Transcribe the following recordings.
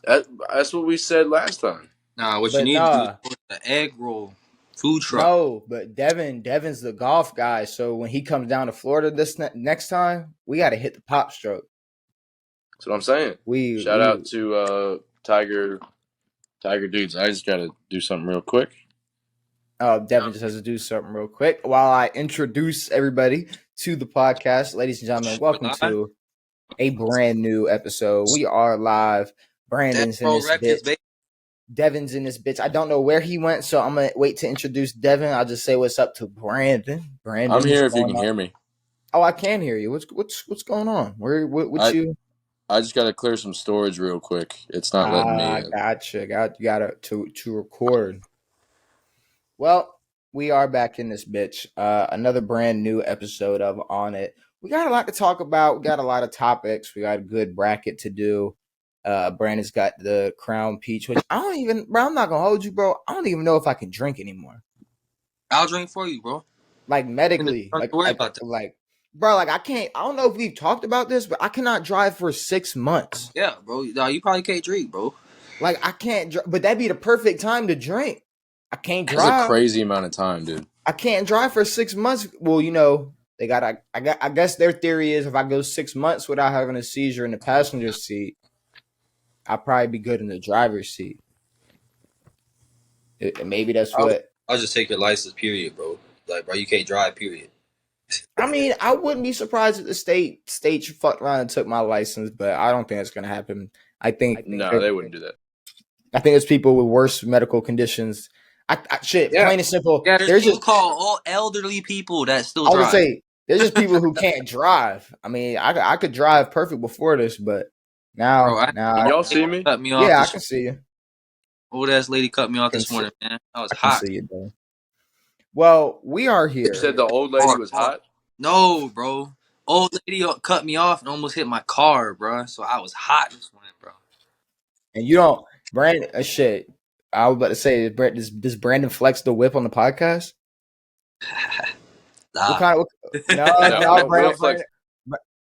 That's what we said last time. Nah, what you But need to do is nah, put the egg roll food truck. no. But Devin's the golf guy. So when he comes down to Florida this next time, we got to hit the pop stroke. That's what I'm saying. We Shout out to Tiger Dudes. I just gotta do something real quick. Devin just has to do something real quick while I introduce everybody to the podcast. Ladies and gentlemen, welcome to a brand new episode. We are live. Brandon's in this bitch. Devin's in this bitch. I don't know where he went, so I'm gonna wait to introduce Devin. I'll just say what's up to Brandon. I'm here if you can hear me. Oh, I can hear you. What's going on? What you? I just gotta clear some storage real quick. It's not letting me in. Gotcha. You gotta to record. Well, we are back in this bitch. Another brand new episode of On It. We got a lot to talk about. We got a lot of topics. We got a good bracket to do. Brandon's got the Crown Peach, which I'm not gonna hold you, bro. I don't even know if I can drink anymore. I'll drink for you, bro. Like medically, Don't worry about that. Bro, I can't. I don't know if we've talked about this, but I cannot drive for 6 months. Yeah, bro. No, you probably can't drink, bro. Like I can't, but that'd be the perfect time to drink. I can't drive. That's a crazy amount of time, dude. I can't drive for 6 months. Well, they got. I guess their theory is if I go 6 months without having a seizure in the passenger seat, I'll probably be good in the driver's seat. Maybe that's what. I'll just take your license, period, bro. Like, bro, you can't drive, period. I mean, I wouldn't be surprised if the state fucked around and took my license, but I don't think it's gonna happen. I think no, they wouldn't do that. I think it's people with worse medical conditions. Plain and simple. Yeah, there's people called all elderly people that still drive. I would say there's just people who can't drive. I mean, I could drive perfect before this, but now, can y'all see me? Cut me off. Yeah, I can see you. Old ass lady cut me off this morning, man. I was hot. See you, bro. Well, we are here. You said the old lady was hot? No, bro. Old lady cut me off and almost hit my car, bro. So I was hot this morning, bro. And you don't, Brandon, shit. I was about to say, does Brandon flex the whip on the podcast? Nah.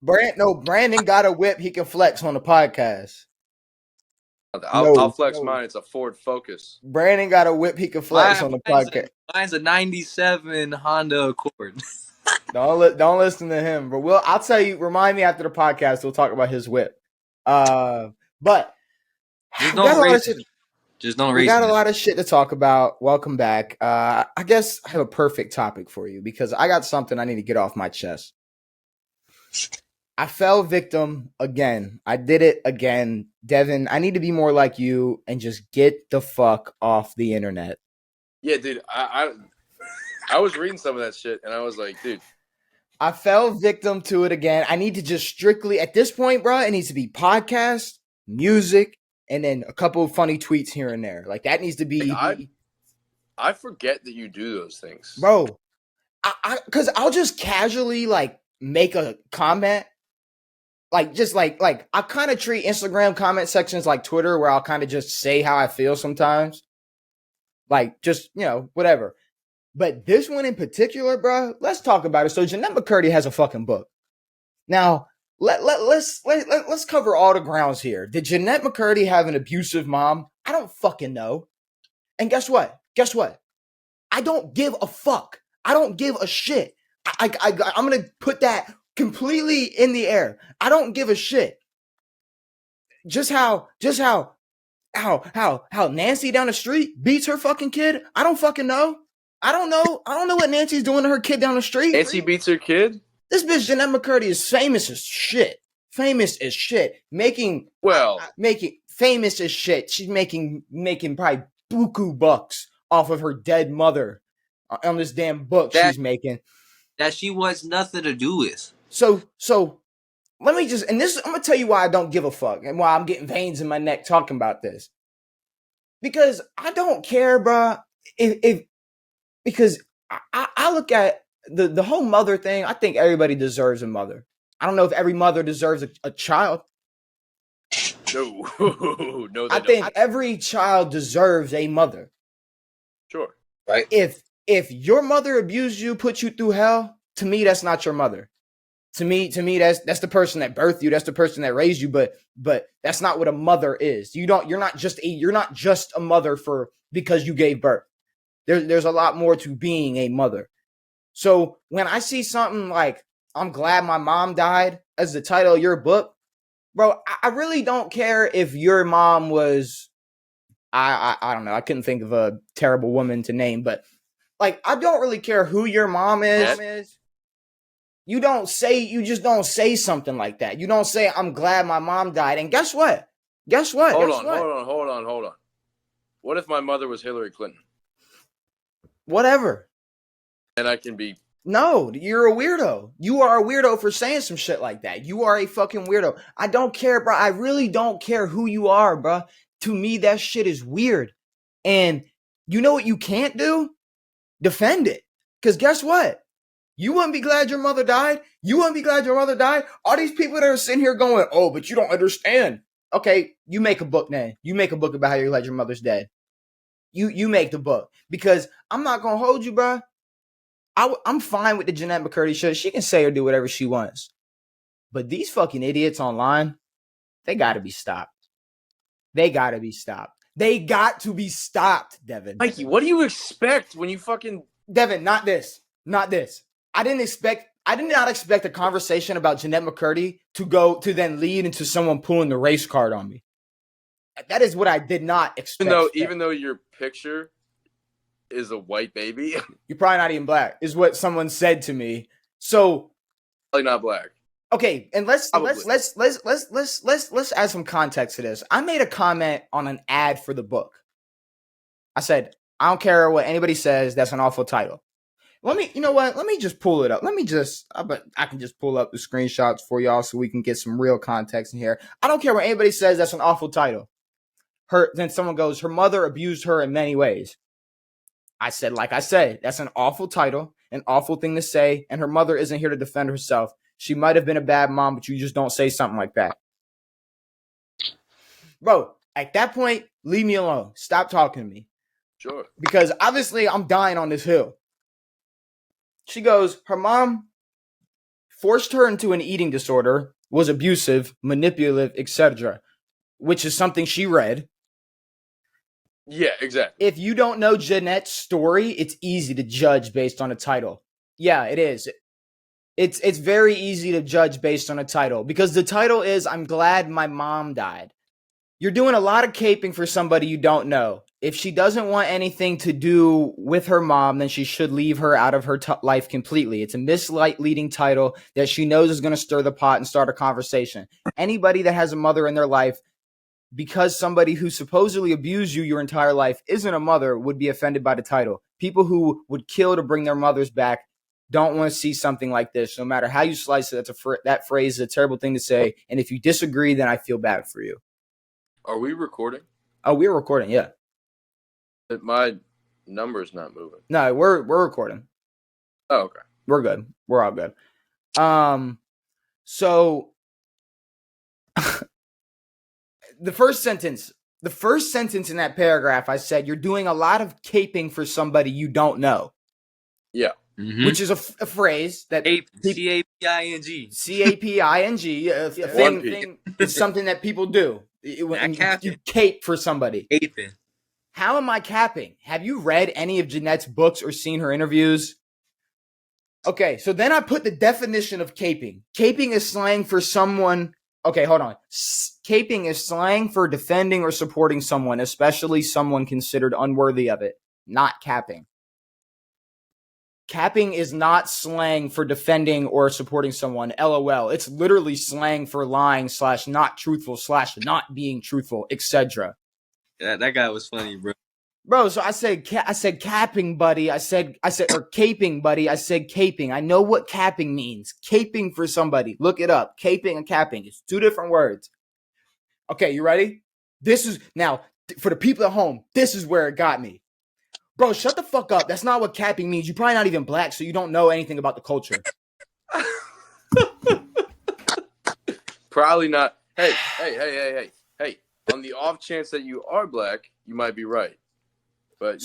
Brandon got a whip he can flex on the podcast. I'll flex mine. It's a Ford Focus. Brandon got a whip he can flex on the podcast. Mine's a 97 Honda Accord. Don't listen to him, but I'll tell you. Remind me after the podcast. We'll talk about his whip. But just don't race me. Just don't race me. We got a lot of shit to talk about. Welcome back. I guess I have a perfect topic for you because I got something I need to get off my chest. I fell victim again. I did it again. Devin, I need to be more like you and just get the fuck off the internet. Yeah, dude. I was reading some of that shit and I was like, dude. I fell victim to it again. I need to just strictly, at this point, bro, it needs to be podcast, music, and then a couple of funny tweets here and there. Like that needs to be. I forget that you do those things, bro. Because I'll just casually like make a comment. Like just like I kind of treat Instagram comment sections like Twitter, where I'll kind of just say how I feel sometimes. Like just whatever. But this one in particular, bro, let's talk about it. So Jeanette McCurdy has a fucking book. Now let's cover all the grounds here. Did Jeanette McCurdy have an abusive mom? I don't fucking know. And guess what? I don't give a fuck. I don't give a shit. I'm gonna put that completely in the air. I don't give a shit. Just how Nancy down the street beats her fucking kid. I don't fucking know. I don't know what Nancy's doing to her kid down the street. Nancy beats her kid? This bitch Jeanette McCurdy is famous as shit. Famous as shit. Making famous as shit. She's making probably buku bucks off of her dead mother on this damn book she's making. That she wants nothing to do with. So let me just, and this, I'm gonna tell you why I don't give a fuck and why I'm getting veins in my neck talking about this. Because I don't care, bro. Because I look at the whole mother thing. I think everybody deserves a mother. I don't know if every mother deserves a child. No. I think every child deserves a mother. Sure. Right. If your mother abused you, put you through hell, to me, that's not your mother. To me, that's the person that birthed you. That's the person that raised you. But that's not what a mother is. You're not just a mother because you gave birth. There's a lot more to being a mother. So when I see something like "I'm glad my mom died" as the title of your book, bro, I really don't care if your mom was I don't know. I couldn't think of a terrible woman to name, but like I don't really care who your mom is. You just don't say something like that. You don't say, "I'm glad my mom died." And guess what? Hold on. What if my mother was Hillary Clinton? Whatever. And I can be... No, you're a weirdo. You are a weirdo for saying some shit like that. You are a fucking weirdo. I don't care, bro. I really don't care who you are, bro. To me, that shit is weird. And you know what you can't do? Defend it. Because guess what? You wouldn't be glad your mother died? You wouldn't be glad your mother died? All these people that are sitting here going, "Oh, but you don't understand." Okay, you make a book now. You make a book about how you're glad your mother's dead. You make the book. Because I'm not going to hold you, bro. I'm fine with the Jeanette McCurdy shit. She can say or do whatever she wants. But these fucking idiots online, they got to be stopped. They got to be stopped. They got to be stopped, Devin. Mikey, what do you expect when you fucking... Devin, not this. Not this. I did not expect a conversation about Jeanette McCurdy to then lead into someone pulling the race card on me. That is what I did not expect. Even though your picture is a white baby, you're probably not even black, is what someone said to me. So probably not black. Okay, and let's add some context to this. I made a comment on an ad for the book. I said, "I don't care what anybody says, that's an awful title." You know what? Let me just pull it up. I can just pull up the screenshots for y'all so we can get some real context in here. I don't care what anybody says, that's an awful title. Then someone goes, "Her mother abused her in many ways." I said, that's an awful title, an awful thing to say, and her mother isn't here to defend herself. She might have been a bad mom, but you just don't say something like that. Bro, at that point, leave me alone. Stop talking to me. Sure. Because obviously I'm dying on this hill. She goes, "Her mom forced her into an eating disorder, was abusive, manipulative, etc." Which is something she read. Yeah, exactly. If you don't know Jeanette's story, it's easy to judge based on a title. Yeah, it is. It's very easy to judge based on a title because the title is "I'm glad my mom died." You're doing a lot of caping for somebody you don't know. If she doesn't want anything to do with her mom, then she should leave her out of her life completely. It's a misleading title that she knows is going to stir the pot and start a conversation. Anybody that has a mother in their life, because somebody who supposedly abused you your entire life isn't a mother, would be offended by the title. People who would kill to bring their mothers back don't want to see something like this. No matter how you slice it, that phrase is a terrible thing to say. And if you disagree, then I feel bad for you. Are we recording? Oh, we're recording, yeah. My number's not moving. No, we're recording. Oh, okay. We're good. We're all good. So the first sentence in that paragraph, I said, "You're doing a lot of caping for somebody you don't know." Yeah. Mm-hmm. Which is a phrase that C-A-P-I-N-G. C-A-P-I-N-G. A thing is something that people do. When you cape for somebody. Caping. How am I capping? Have you read any of Jeanette's books or seen her interviews? Okay, so then I put the definition of caping. Caping is slang for someone... Okay, hold on. Caping is slang for defending or supporting someone, especially someone considered unworthy of it. Not capping. Capping is not slang for defending or supporting someone. LOL. It's literally slang for lying / not truthful / not being truthful, etc. Yeah, that guy was funny, bro. Bro, so I said capping, buddy. Or caping, buddy. I said caping. I know what capping means. Caping for somebody. Look it up. Caping and capping. It's two different words. Okay, you ready? This is now for the people at home. This is where it got me. Bro, shut the fuck up. That's not what capping means. You're probably not even black, so you don't know anything about the culture. Probably not. Hey. On the off chance that you are black, you might be right. But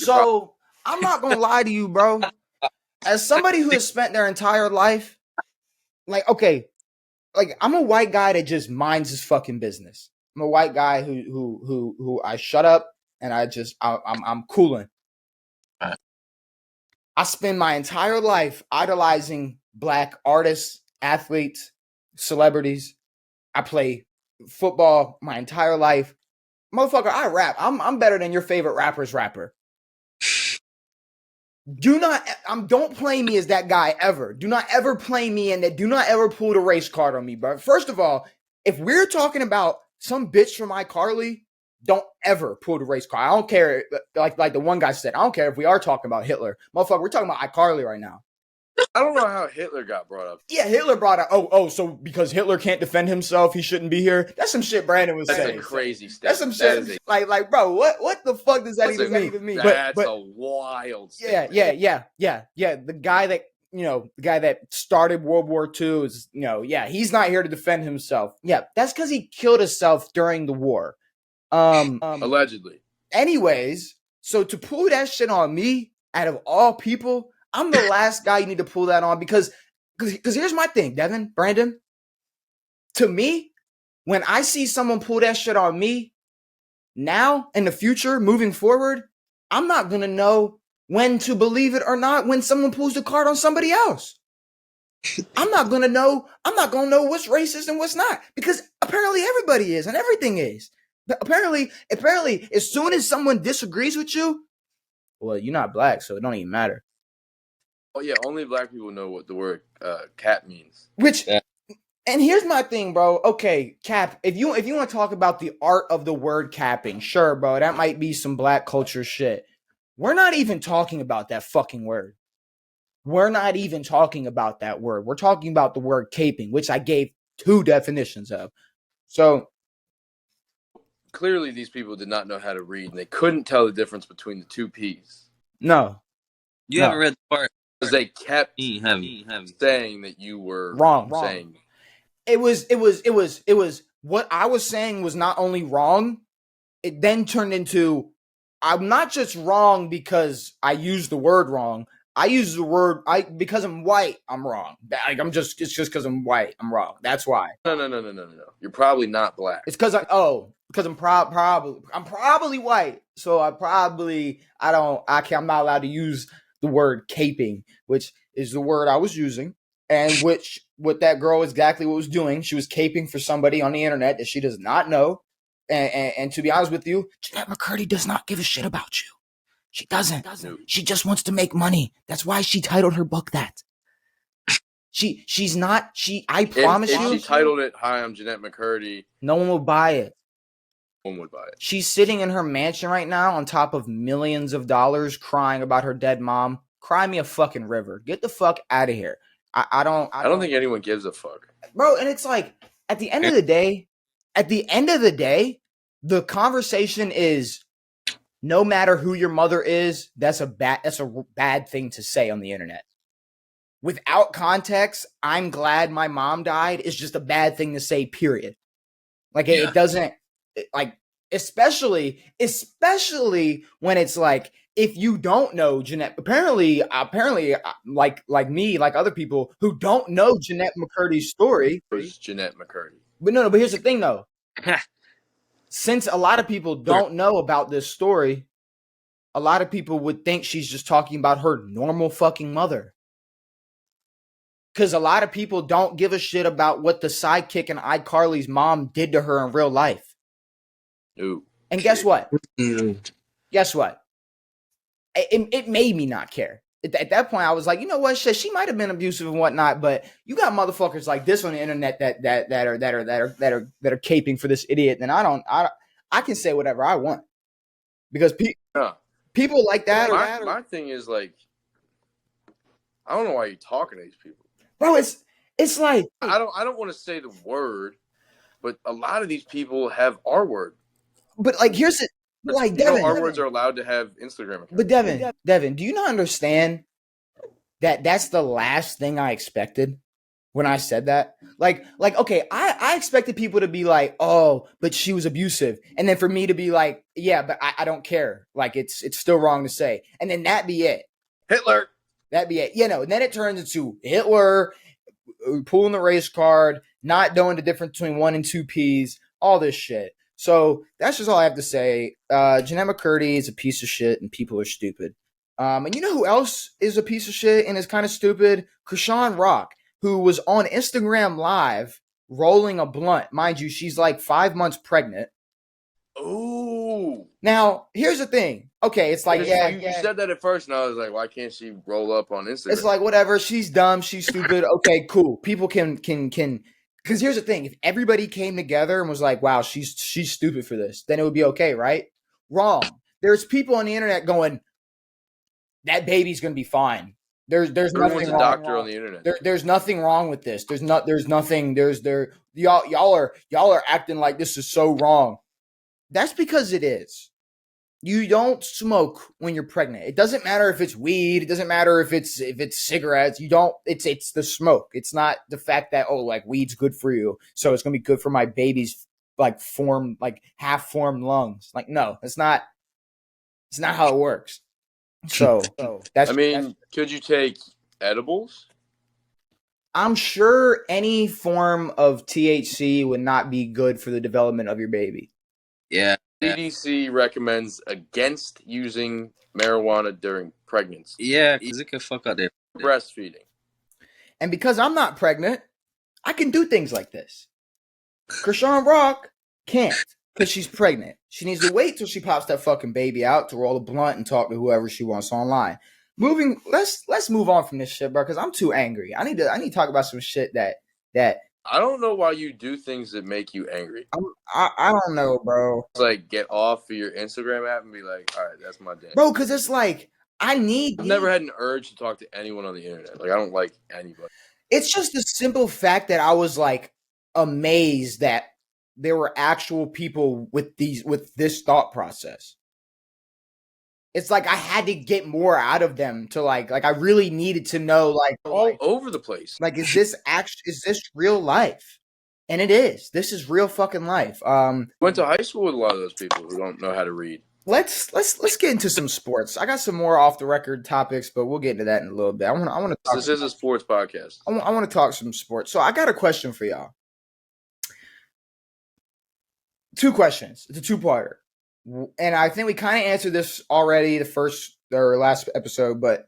I'm not going to lie to you, bro. As somebody who has spent their entire life like, okay, like I'm a white guy that just minds his fucking business. I'm a white guy who I shut up and I'm cooling. Right. I spend my entire life idolizing black artists, athletes, celebrities. I play football my entire life. Motherfucker, I rap. I'm better than your favorite rapper's rapper. Don't play me as that guy ever. Do not ever play me and do not ever pull the race card on me, bro. First of all, if we're talking about some bitch from iCarly, don't ever pull the race card. I don't care. Like the one guy said, I don't care if we are talking about Hitler. Motherfucker, we're talking about iCarly right now. I don't know how Hitler got brought up. Yeah, Hitler brought up. So because Hitler can't defend himself, he shouldn't be here. That's some shit Brandon was saying. That's a crazy statement. That's some shit. Like, bro, what the fuck does that even mean? That's a wild statement. Yeah. The guy that started World War II is, he's not here to defend himself. Yeah, that's because he killed himself during the war. Allegedly. Anyways, so to pull that shit on me, out of all people, I'm the last guy you need to pull that on because here's my thing, Devan, Brandon. To me, when I see someone pull that shit on me, now in the future, moving forward, I'm not gonna know when to believe it or not when someone pulls the card on somebody else. I'm not gonna know what's racist and what's not because apparently everybody is and everything is. But apparently, as soon as someone disagrees with you, well, you're not black, so it don't even matter. Oh yeah, only black people know what the word cap means. And here's my thing, bro. Okay, cap. If you want to talk about the art of the word capping, sure, bro. That might be some black culture shit. We're not even talking about that fucking word. We're not even talking about that word. We're talking about the word caping, which I gave 2 definitions of. So clearly, these people did not know how to read, and they couldn't tell the difference between the 2 P's. No, you haven't read the part. Because they kept saying that you were wrong. Saying it was what I was saying was not only wrong, it then turned into I'm not just wrong because I used the word wrong. I use the word because I'm white, I'm wrong. Like it's just because I'm white, I'm wrong. That's why. No. You're probably not black. It's because I'm probably white. So I'm not allowed to use the word caping, which is the word I was using, and what that girl exactly what was doing. She was caping for somebody on the internet that she does not know. And to be honest with you, Jeanette McCurdy does not give a shit about you. She doesn't. She just wants to make money. That's why she titled her book that. She's not. I promise you. If she titled it, "Hi, I'm Jeanette McCurdy," no one will buy it. No one would buy it. She's sitting in her mansion right now on top of millions of dollars crying about her dead mom. Cry me a fucking river. Get the fuck out of here. I don't think anyone gives a fuck. Bro, and it's like at the end of the day, the conversation is no matter who your mother is, that's a bad thing to say on the internet. Without context, I'm glad my mom died is just a bad thing to say, period. Like it doesn't like especially when it's like if you don't know Jeanette, apparently like me, like other people who don't know Jeanette McCurdy's story. Who's Jeanette McCurdy? But no, but here's the thing though. Since a lot of people don't know about this story, a lot of people would think she's just talking about her normal fucking mother. Because a lot of people don't give a shit about what the sidekick in iCarly's mom did to her in real life. Ooh. And guess what? Guess what? It made me not care. At that point, I was like, you know what? Shit, she might have been abusive and whatnot, but you got motherfuckers like this on the internet that are caping for this idiot. And I can say whatever I want because people like that. My thing is like, I don't know why you're talking to these people, bro. It's like I don't want to say the word, but a lot of these people have our word. But like, here's it. Like, Devin, our words are allowed to have Instagram accounts. But Devin, do you not understand that that's the last thing I expected when I said that? Like, okay, I expected people to be like, oh, but she was abusive. And then for me to be like, yeah, but I don't care. Like, it's still wrong to say. And then that be it. Hitler. That be it. And then it turns into Hitler, pulling the race card, not knowing the difference between 1 and 2 P's, all this shit. So that's just all I have to say. Jemima McCurdy is a piece of shit, and people are stupid. And you know who else is a piece of shit and is kind of stupid? Krishan Rock, who was on Instagram Live rolling a blunt. Mind you, she's like 5 months pregnant. Ooh. Now, here's the thing. Okay, it's like, you said that at first, and I was like, why can't she roll up on Instagram? It's like, whatever. She's dumb. She's stupid. Okay, cool. People can. Because here's the thing. If everybody came together and was like, wow, she's stupid for this, then it would be okay, right? Wrong. There's people on the internet going, that baby's going to be fine. There's nothing a wrong. Doctor on the internet. There's nothing wrong with this. Y'all are acting like this is so wrong. That's because it is. You don't smoke when you're pregnant. It doesn't matter if it's weed. It doesn't matter if it's cigarettes. You don't. It's the smoke. It's not the fact that like weed's good for you, so it's gonna be good for my baby's like half formed lungs. Like no, it's not. It's not how it works. So that's. Could you take edibles? I'm sure any form of THC would not be good for the development of your baby. Yeah. CDC recommends against using marijuana during pregnancy. Yeah, because it can fuck up their breastfeeding. And because I'm not pregnant, I can do things like this. Krishan Rock can't because she's pregnant. She needs to wait till she pops that fucking baby out to roll a blunt and talk to whoever she wants online. Let's move on from this shit, bro, because I'm too angry. I need to talk about some shit that I don't know why you do things that make you angry. I don't know, bro. It's like get off of your Instagram app and be like, all right, that's my day. Bro, because it's like, I've never had an urge to talk to anyone on the internet. Like, I don't like anybody. It's just the simple fact that I was like amazed that there were actual people with this thought process. It's like I had to get more out of them to like I really needed to know like all over the place. Like, is this real life? And it is. This is real fucking life. Went to high school with a lot of those people who don't know how to read. Let's get into some sports. I got some more off the record topics, but we'll get into that in a little bit. I want to talk. This is a sports podcast. I want to talk some sports. So I got a question for y'all. 2 questions. It's a 2-parter. And I think we kind of answered this already the first or last episode, but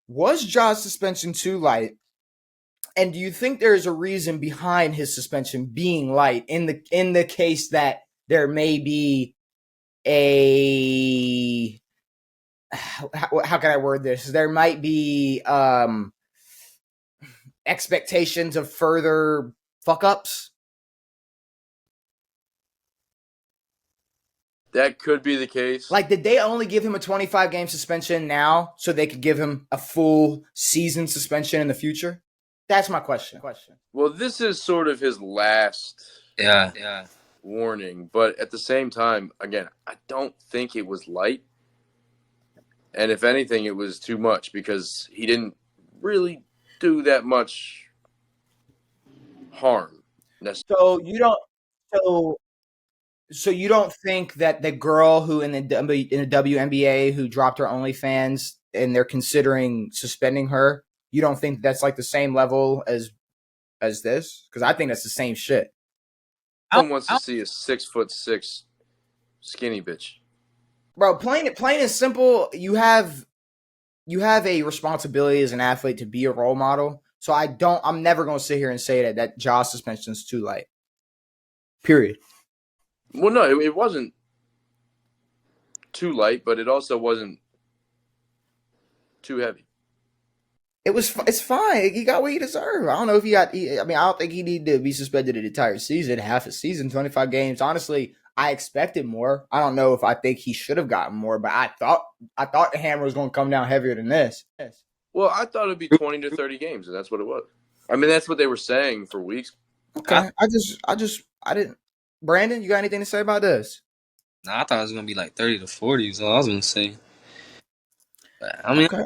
was Ja's suspension too light? And do you think there's a reason behind his suspension being light in the case that there may be a how can I word this? There might be expectations of further fuck ups? That could be the case. Like, did they only give him a 25-game suspension now so they could give him a full season suspension in the future? That's my question. Well, this is sort of his last warning. But at the same time, again, I don't think it was light. And if anything, it was too much because he didn't really do that much harm. So you don't think that the girl who in the WNBA who dropped her OnlyFans and they're considering suspending her, you don't think that's like the same level as this? Because I think that's the same shit. No one wants to see a 6'6" skinny bitch. Bro, plain and simple, you have a responsibility as an athlete to be a role model. So I'm never gonna sit here and say that Ja's suspension is too light. Period. Well, no, it wasn't too light, but it also wasn't too heavy. It's fine. He got what he deserved. I don't know if I don't think he needed to be suspended an entire season, half a season, 25 games. Honestly, I expected more. I don't know if I think he should have gotten more, but I thought the hammer was going to come down heavier than this. Well, I thought it'd be 20 to 30 games, and that's what it was. I mean, that's what they were saying for weeks. Okay. I didn't. Brandon, you got anything to say about this? Nah, I thought it was gonna be like 30 to 40. Is all I was gonna say. But, I mean, okay.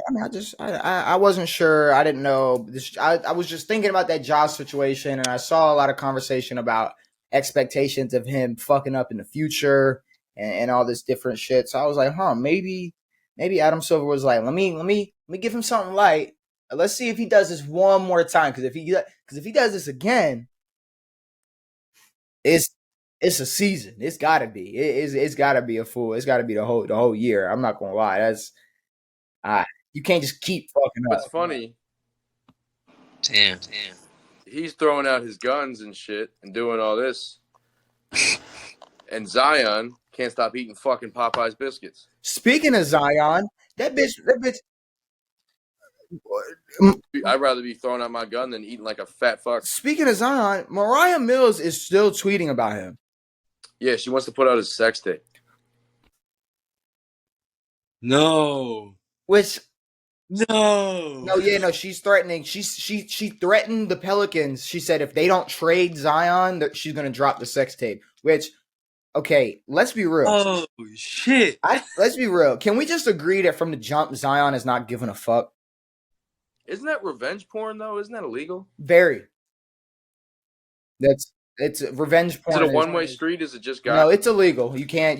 I wasn't sure. I didn't know. I was just thinking about that Josh situation, and I saw a lot of conversation about expectations of him fucking up in the future and all this different shit. So I was like, maybe Adam Silver was like, let me give him something light, Let's see if he does this one more time. Because if he does this again, it's a season. It's got to be. It's got to be a full. It's got to be the whole year. I'm not gonna lie. That's you can't just keep fucking up. What's funny? Damn. He's throwing out his guns and shit and doing all this, and Zion can't stop eating fucking Popeye's biscuits. Speaking of Zion, that bitch. I'd rather be throwing out my gun than eating like a fat fuck. Speaking of Zion, Mariah Mills is still tweeting about him. Yeah, she wants to put out his sex tape. No. Which no, she's threatening. She threatened the Pelicans. She said if they don't trade Zion, that she's gonna drop the sex tape. Which, okay, let's be real. Oh shit. Let's be real. Can we just agree that from the jump, Zion is not giving a fuck? Isn't that revenge porn though? Isn't that illegal? Very. It's revenge porn. Is it a one-way street? Is it just guys? No, it's illegal. You can't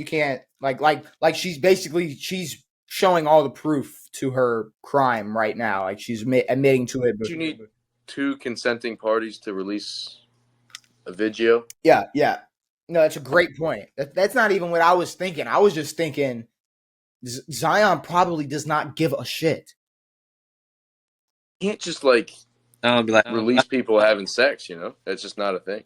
like she's showing all the proof to her crime right now. Like she's admitting to it. But you need two consenting parties to release a video. Yeah. No, that's a great point. That's not even what I was thinking. I was just thinking Zion probably does not give a shit. You can't just release people having sex, you know? That's just not a thing.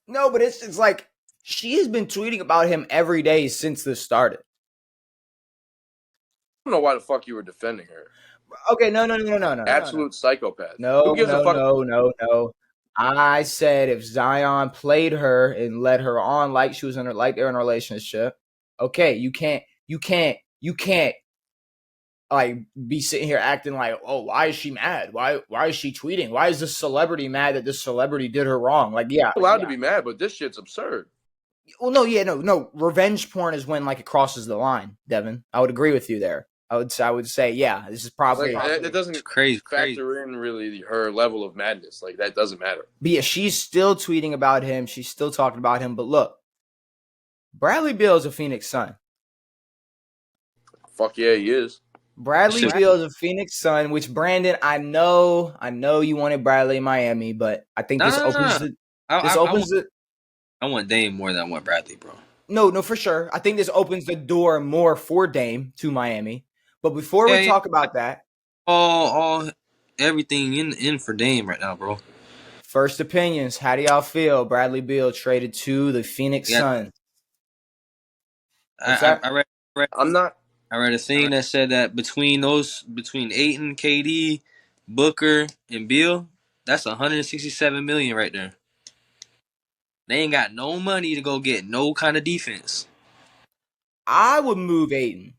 No, but it's like she has been tweeting about him every day since this started. I don't know why the fuck you were defending her. Okay, no. Absolute psychopath. No. I said if Zion played her and led her on like she was they're in a relationship, okay, you can't like be sitting here acting like, oh, why is she mad? Why is she tweeting? Why is this celebrity mad that this celebrity did her wrong? Like, yeah, you're allowed to be mad, but this shit's absurd. Well, no. Revenge porn is when it crosses the line, Devin. I would agree with you there. I would say, yeah, this is probably it doesn't factor in really her level of madness. Like that doesn't matter. But yeah, she's still tweeting about him. She's still talking about him. But look, Bradley Beal is a Phoenix Sun. Fuck yeah, he is. Bradley Beal is a Phoenix Sun. Which Brandon, I know you wanted Bradley in Miami, but I think this opens it. I want Dame more than I want Bradley, bro. No, for sure. I think this opens the door more for Dame to Miami. But before we talk about that, all everything in for Dame right now, bro. First opinions. How do y'all feel? Bradley Beal traded to the Phoenix Suns. I read a thing that said that between Ayton, KD, Booker, and Beal, that's $167 million right there. They ain't got no money to go get no kind of defense. I would move Ayton.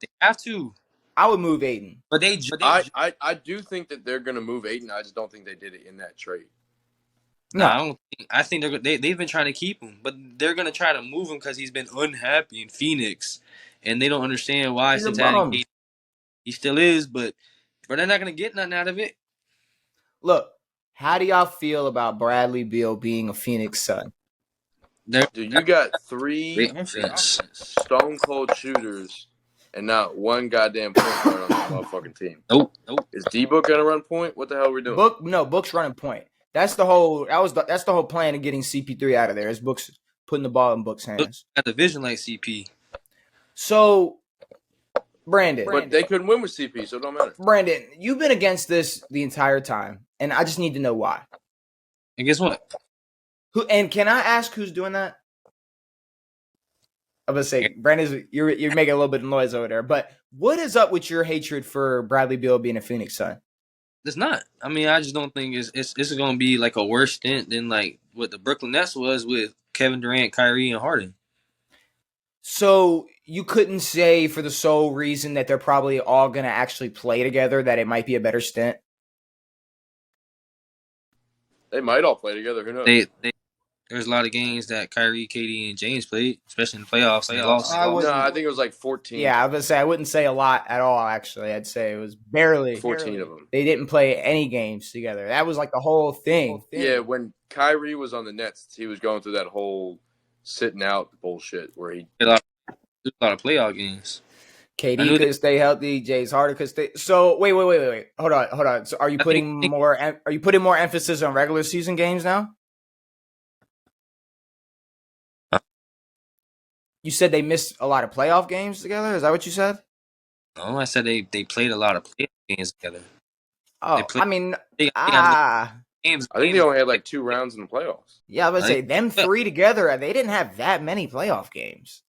They have to. I would move Ayton. I do think that they're going to move Ayton. I just don't think they did it in that trade. No, I think they've been trying to keep him, but they're going to try to move him because he's been unhappy in Phoenix, and they don't understand why since adding KD. He still is, but they're not going to get nothing out of it. Look, how do y'all feel about Bradley Beal being a Phoenix Sun? Dude, you got three stone cold shooters and not one goddamn point guard on the motherfucking team. Nope. Is D-Book gonna run point? What the hell are we doing? Book's running point. That's the whole plan of getting CP3 out of there. Is Book's putting the ball in Book's hands. Got the vision like CP. So, Brandon. But they couldn't win with CP, so it don't matter. Brandon, you've been against this the entire time, and I just need to know why. And guess what? And can I ask who's doing that? I'm gonna say, Brandon, you're making a little bit of noise over there. But what is up with your hatred for Bradley Beal being a Phoenix Sun? It's not. I mean, I just don't think it's gonna be like a worse stint than like what the Brooklyn Nets was with Kevin Durant, Kyrie, and Harden. So you couldn't say for the sole reason that they're probably all gonna actually play together that it might be a better stint? They might all play together. Who knows? There's a lot of games that Kyrie, KD, and James played, especially in the playoffs. They lost. I think it was like 14. Yeah, I was gonna say I wouldn't say a lot at all. Actually, I'd say it was barely 14 of them. They didn't play any games together. That was like the whole thing. Yeah, when Kyrie was on the Nets, he was going through that whole sitting out bullshit where he a lot of playoff games. KD could stay healthy. James Harden could stay. So wait. Hold on. So are you putting more emphasis on regular season games now? You said they missed a lot of playoff games together. Is that what you said? No, I said they played a lot of playoff games together. Oh, games. I think they only had like 2 rounds in the playoffs. Yeah, I was gonna say them 3 together. They didn't have that many playoff games.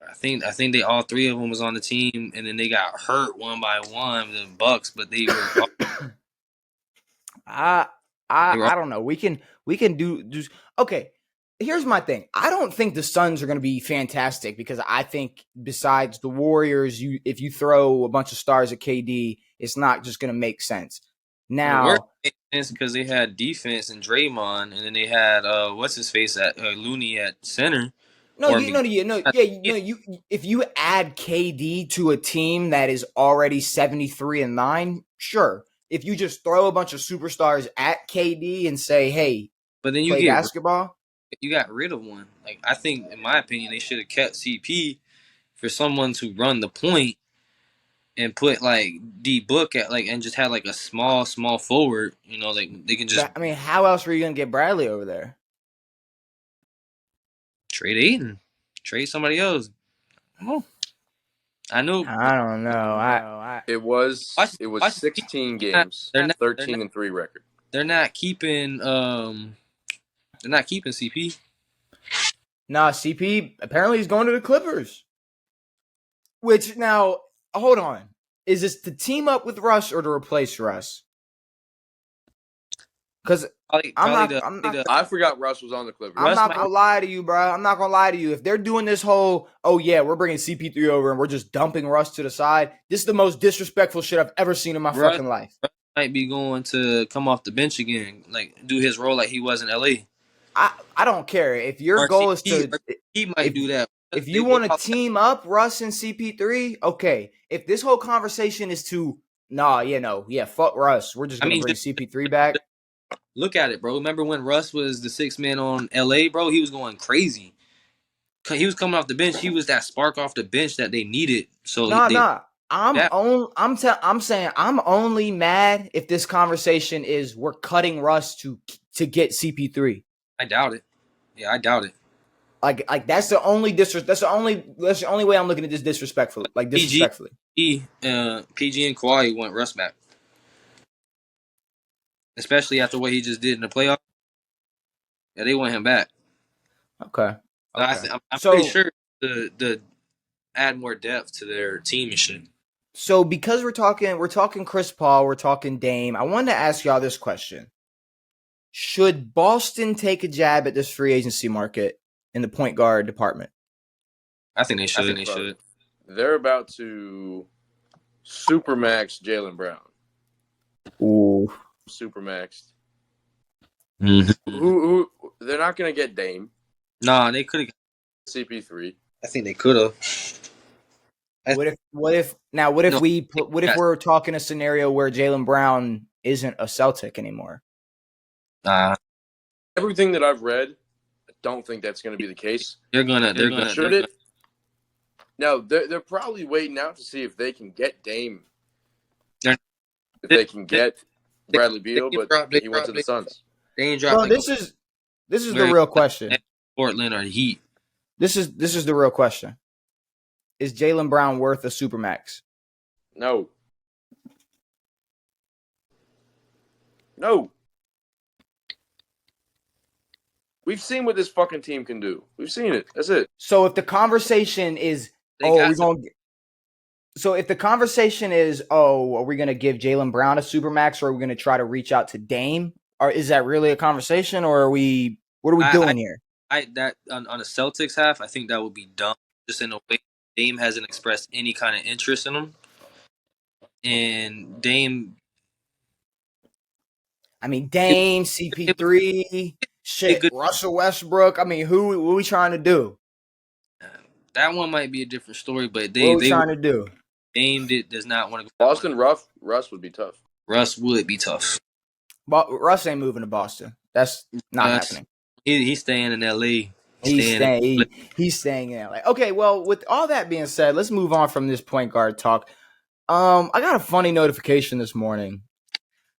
I think they all 3 of them was on the team, and then they got hurt one by one. The Bucks, but they were. I don't know. We can do. Okay, here's my thing. I don't think the Suns are going to be fantastic because I think besides the Warriors, if you throw a bunch of stars at KD, it's not just going to make sense. Now, it's because they had defense and Draymond, and then they had what's his face at Looney at center. If you add KD to a team that is already 73-9, sure. If you just throw a bunch of superstars at KD and say, "Hey, but then you play basketball," you got rid of one. Like I think, in my opinion, they should have kept CP for someone to run the point and put like D Book at and just had like a small forward. You know, like they can just. I mean, how else were you gonna get Bradley over there? Trade Ayton, trade somebody else. I know. I don't know. It was 16 games. They're 13-3 record. They're not keeping. They're not keeping CP. Nah, CP apparently is going to the Clippers. Which now, hold on, is this to team up with Russ or to replace Russ? Because I forgot Russ was on the Clippers. I'm not gonna lie to you, bro. I'm not gonna lie to you. If they're doing this whole, oh yeah, we're bringing CP3 over and we're just dumping Russ to the side, this is the most disrespectful shit I've ever seen in my fucking life. Russ might be going to come off the bench again, like do his role like he was in LA. I don't care if your goal is to. He might do that. If you want to team up Russ and CP3, okay. If this whole conversation is to, fuck Russ, we're just gonna bring CP3 back. Look at it, bro. Remember when Russ was the 6th man on LA, bro? He was going crazy. He was coming off the bench. He was that spark off the bench that they needed. So I'm saying I'm only mad if this conversation is we're cutting Russ to get CP3. I doubt it. Yeah, I doubt it. Like that's the only that's the only way I'm looking at this disrespectfully. PG and Kawhi want Russ back. Especially after what he just did in the playoffs. Yeah, they want him back. Okay. I'm pretty sure to add more depth to their team and shit. So because we're talking Chris Paul, we're talking Dame, I wanted to ask y'all this question. Should Boston take a jab at this free agency market in the point guard department? I think they should. They're about to supermax Jaylen Brown. Ooh. Supermaxed. Mm-hmm. Who they're not going to get Dame. Nah, they could have CP3. I think they could have. What if we're talking a scenario where Jaylen Brown isn't a Celtic anymore? Everything that I've read, I don't think that's going to be the case. They're gonna. Should it? No, they're probably waiting out to see if they can get Dame. If they can get Bradley Beal, but he went to the Suns. They ain't dropping. This is the real question. Portland or Heat. This is the real question. Is Jaylen Brown worth a supermax? No. We've seen what this fucking team can do. We've seen it. That's it. So if the conversation is, are we going to give Jaylen Brown a supermax, or are we going to try to reach out to Dame? Or is that really a conversation, or what are we doing here? That on the Celtics half, I think that would be dumb. Just in a way, Dame hasn't expressed any kind of interest in him, and Dame. I mean, Dame, CP3, shit, Russell Westbrook. I mean, what are we trying to do? That one might be a different story, but what are we trying to do? Dame does not want to go. Boston, Russ would be tough. Russ would be tough. But Russ ain't moving to Boston. That's not happening. He's staying in LA. He's staying in LA. Okay, well, with all that being said, let's move on from this point guard talk. I got a funny notification this morning.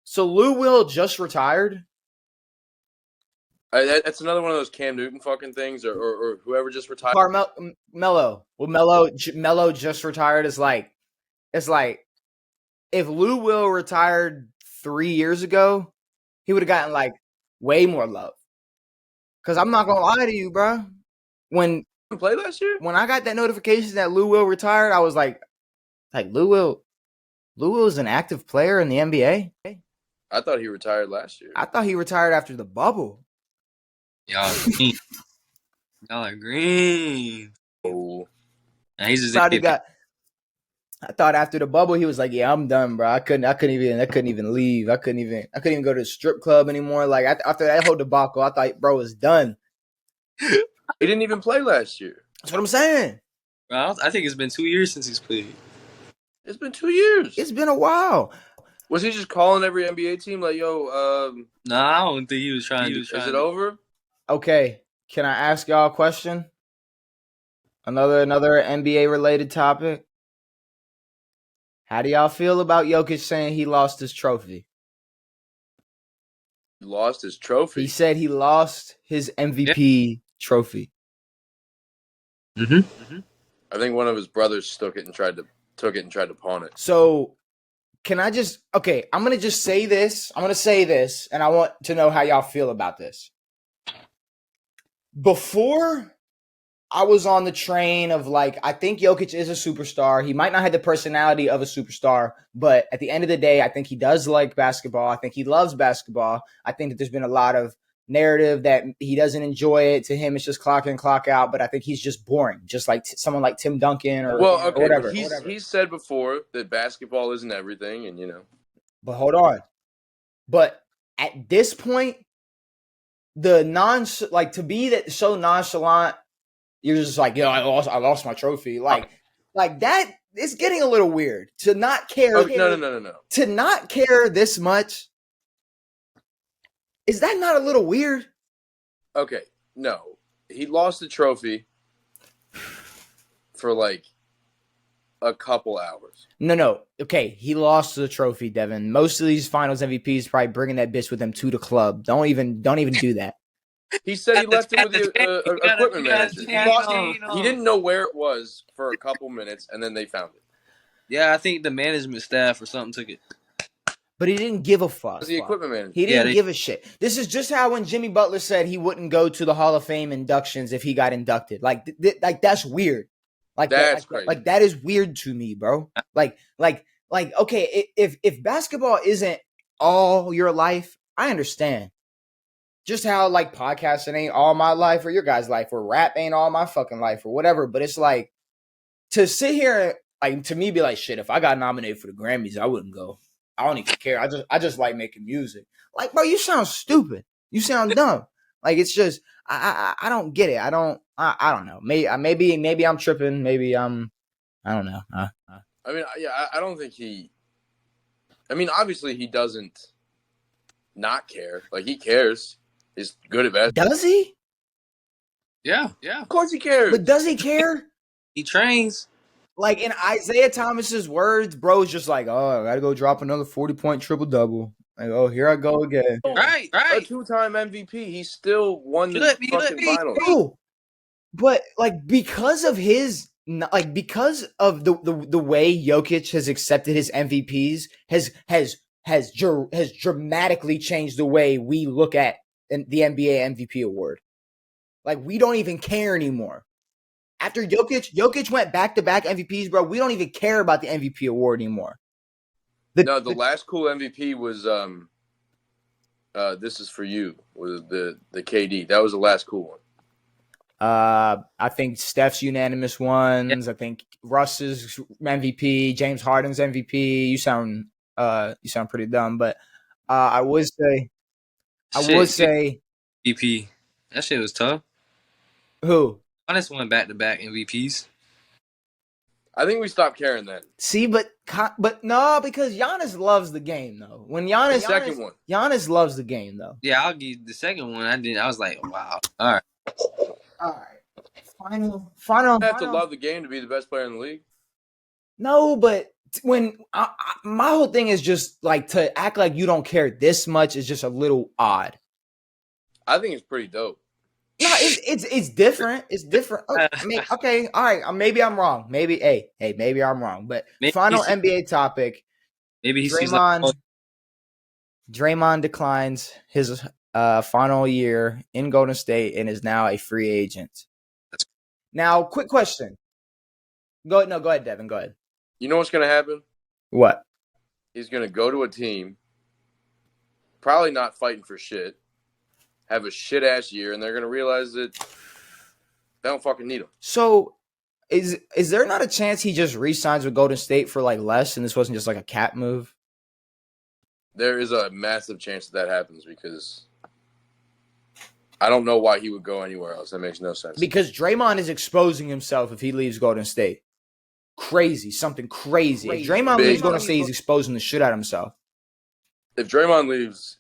So Lou Will just retired. That's another one of those Cam Newton fucking things, or whoever just retired. Melo. Well, Melo just retired. It's like if Lou Will retired 3 years ago, he would have gotten like way more love. Because I'm not gonna lie to you, bro. When he played last year, when I got that notification that Lou Will retired, I was like Lou Will's an active player in the NBA. I thought he retired last year. I thought he retired after the bubble. Y'all are green. Oh, now he's just I thought after the bubble he was like, "Yeah, I'm done, bro. I couldn't even leave. I couldn't even go to the strip club anymore." Like after that whole debacle, I thought, bro, was done. He didn't even play last year. That's what I'm saying. Well, I think it's been 2 years since he's played. It's been 2 years. It's been a while. Was he just calling every NBA team like, "Yo, Nah, I don't think he was trying. Is it over?" Okay, can I ask y'all a question? Another NBA related topic. How do y'all feel about Jokic saying he lost his trophy? He lost his trophy. He said he lost his MVP trophy. Mm-hmm. I think one of his brothers took it and tried to pawn it. So, can I just I'm gonna just say this. I'm gonna say this, and I want to know how y'all feel about this. Before I was on the train of like, I think Jokic is a superstar. He might not have the personality of a superstar, but at the end of the day, I think he does like basketball. I think he loves basketball. I think that there's been a lot of narrative that he doesn't enjoy it. To him, it's just clock in, clock out. But I think he's just boring, just like someone like Tim Duncan or whatever. He's said before that basketball isn't everything, and But hold on. But at this point, to be that so nonchalant, you're just like, I lost my trophy. Like that, it's getting a little weird to not care. Oh, no. To not care this much. Is that not a little weird? Okay, no. He lost the trophy for like a couple hours. No. Okay, he lost the trophy, Devin. Most of these finals MVPs probably bringing that bitch with them to the club. Don't even do that. He said he left it with the equipment manager. He didn't know where it was for a couple minutes, and then they found it. Yeah, I think the management staff or something took it. But he didn't give a fuck. It was the equipment manager. He didn't give a shit. This is just how when Jimmy Butler said he wouldn't go to the Hall of Fame inductions if he got inducted. Like that's weird. That's crazy. Like that is weird to me, bro. Like okay, if basketball isn't all your life, I understand. Just how like podcasting ain't all my life or your guys' life or rap ain't all my fucking life or whatever. But it's like to sit here and like to me be like, shit, if I got nominated for the Grammys, I wouldn't go. I don't even care. I just like making music. Like, bro, you sound stupid. You sound dumb. Like it's just I don't get it. I don't know. Maybe I'm tripping. Maybe I don't know. I mean, yeah, I don't think he. I mean, obviously he doesn't not care. Like he cares. He's good at basketball. Does he? Yeah. Of course he cares. But does he care? He trains. Like in Isaiah Thomas's words, bro's just like, I gotta go drop another 40-point triple-double. Like, here I go again. Right. A 2-time MVP. He still won the fucking finals. No, but like because of the way Jokic has accepted his MVPs has dramatically changed the way we look at the NBA MVP award. Like we don't even care anymore. After Jokic went back-to-back MVPs, bro, we don't even care about the MVP award anymore. The last cool MVP was This Is For You, was the KD. That was the last cool one. I think Steph's unanimous ones. I think Russ's MVP, James Harden's MVP. You sound pretty dumb, but I would say MVP. That shit was tough. Who? Giannis won back-to-back MVPs. I think we stopped caring then. See, but no, because Giannis loves the game though. Giannis loves the game though. Yeah, I'll give you the second one. I was like, wow. All right. All right. Final. I have to love the game to be the best player in the league. No, but when my whole thing is just like to act like you don't care this much is just a little odd. I think it's pretty dope. No, it's different. It's different. I mean, okay, all right. Maybe I'm wrong. Maybe maybe I'm wrong. But maybe final NBA topic. Maybe he sees Draymond declines his final year in Golden State and is now a free agent. Now, quick question. Go ahead, Devin. Go ahead. You know what's going to happen? What? He's going to go to a team, probably not fighting for shit, have a shit-ass year, and they're going to realize that they don't fucking need him. So, is there not a chance he just re-signs with Golden State for like less and this wasn't just like a cat move? There is a massive chance that happens because I don't know why he would go anywhere else. That makes no sense. Because Draymond is exposing himself if he leaves Golden State. Something crazy. If Draymond leaves Golden State, he's exposing the shit out of himself. If Draymond leaves,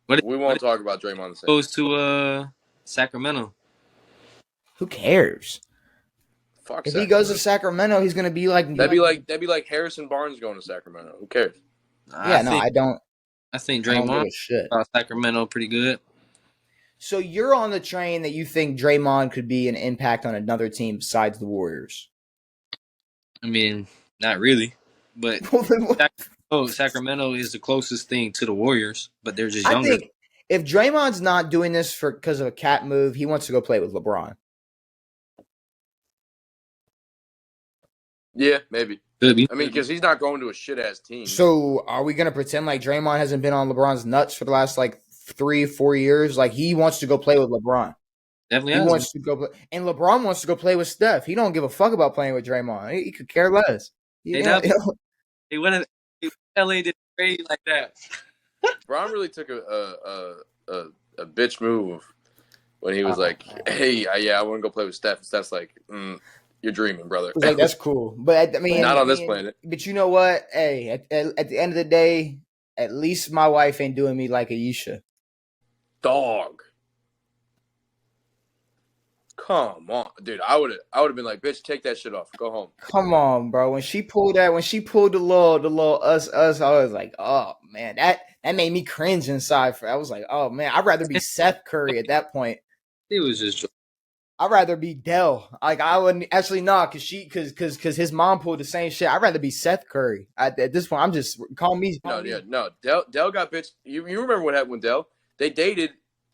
we won't talk about Draymond the same. Goes to Sacramento. Who cares? Fuck if Sacramento. He goes to Sacramento, he's gonna be like that'd be like Harrison Barnes going to Sacramento. Who cares? I think Draymond Sacramento pretty good. So you're on the train that you think Draymond could be an impact on another team besides the Warriors? I mean, not really, but Sacramento is the closest thing to the Warriors, but they're just younger. I think if Draymond's not doing this because of a cat move, he wants to go play with LeBron. Yeah, maybe. Could be. I mean, because he's not going to a shit-ass team. So are we going to pretend like Draymond hasn't been on LeBron's nuts for the last, 3-4 years? Like, he wants to go play with LeBron. Definitely he wants to go play. And LeBron wants to go play with Steph. He don't give a fuck about playing with Draymond. He could care less. He wouldn't LA did trade like that. LeBron really took a bitch move when he was like, hey, I want to go play with Steph. And Steph's like, you're dreaming, brother. I was like, that's cool. But I mean, not on this planet. But you know what? Hey, at the end of the day, at least my wife ain't doing me like Ayesha. Dog. Come on, dude. I would have been like, bitch, take that shit off. Go home. Come on, bro. When she pulled the little us, I was like, oh man, that made me cringe inside. I was like, oh man, I'd rather be Seth Curry at that point. He was just. I'd rather be Dell. Like, I wouldn't actually not because his mom pulled the same shit. I'd rather be Seth Curry. At this point, I'm just call me. No. Dell got bitch. You remember what happened with Dell? They dated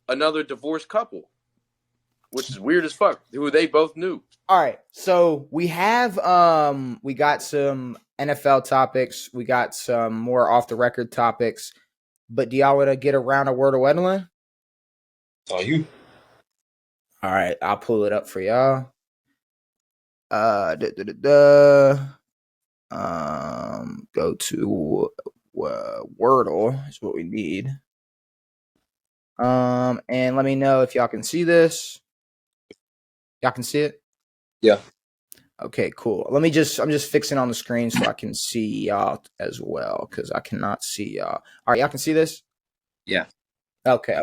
another divorced couple, which is weird as fuck. Who they both knew. All right, so we have we got some NFL topics. We got some more off the record topics. But do y'all want to get around a word of Wendland? Are you? All right, I'll pull it up for y'all. Go to Wordle is what we need. And let me know if y'all can see this. Y'all can see it? Yeah. Okay, cool. I'm just fixing on the screen so I can see y'all as well because I cannot see y'all. All right, y'all can see this? Yeah. Okay.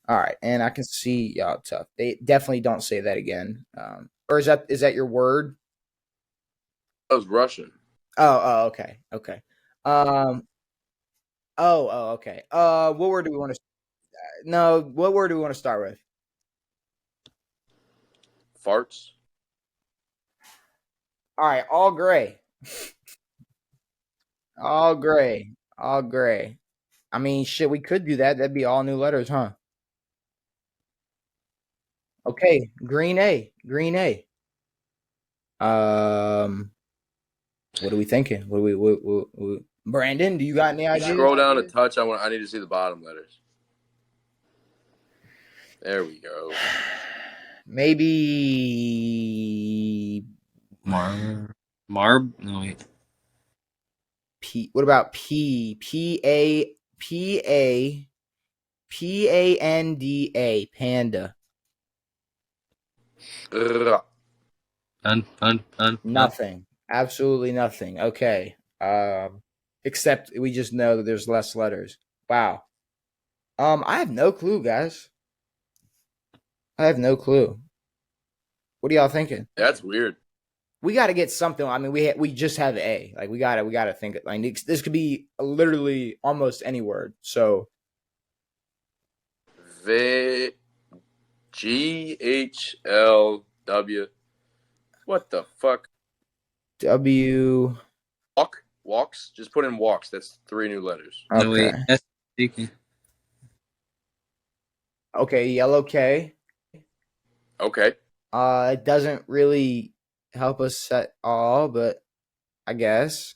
All right, and I can see y'all tough. They definitely don't say that again. Or is that your word? That was Russian. Oh, okay. Okay. Okay. What word do we want to? No, what word do we want to start with? Farts. All right, all gray. All gray. I mean, shit, we could do that. That'd be all new letters, huh? Okay, green A. What are we thinking? What Brandon, do you got any ideas? Scroll down a touch. I need to see the bottom letters. There we go. Maybe Marb. No wait. P. What about P? Panda. Panda. Nothing. Absolutely nothing. Okay. Except we just know that there's less letters. Wow. I have no clue, guys. I have no clue. What are y'all thinking? That's weird. We got to get something. I mean, we just have A. Like we got to think. Like this could be literally almost any word. So GHLW. What the fuck? W. Walks. Just put in walks. That's 3 new letters. Okay. No, wait. That's speaking. Okay. Yellow K. Okay. It doesn't really help us at all, but I guess.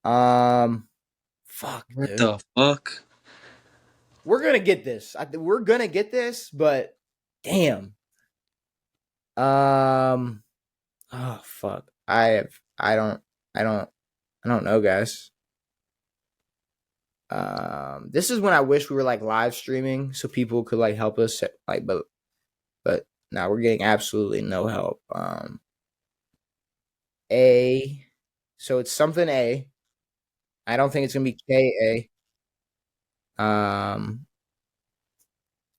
Fuck. What Dude. the fuck? We're gonna get this. We're gonna get this, but damn. Oh fuck. I don't know, guys. This is when I wish we were like live streaming so people could like help us like but now we're getting absolutely no help. A, so it's something A. I don't think it's gonna be KA.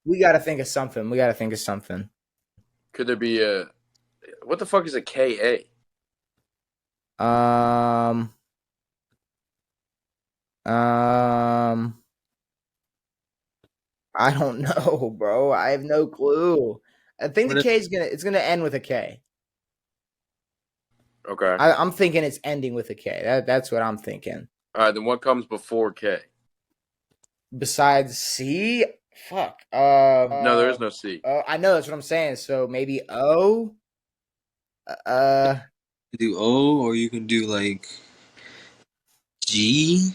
We gotta think of something. Could there be a? What the fuck is a KA? I don't know, bro. I have no clue. I think the K is gonna end with a K. Okay. I'm thinking it's ending with a K. That's what I'm thinking. All right, then what comes before K? Besides C? Fuck. No, there is no C. I know, that's what I'm saying. So maybe O. Do O, or you can do like G,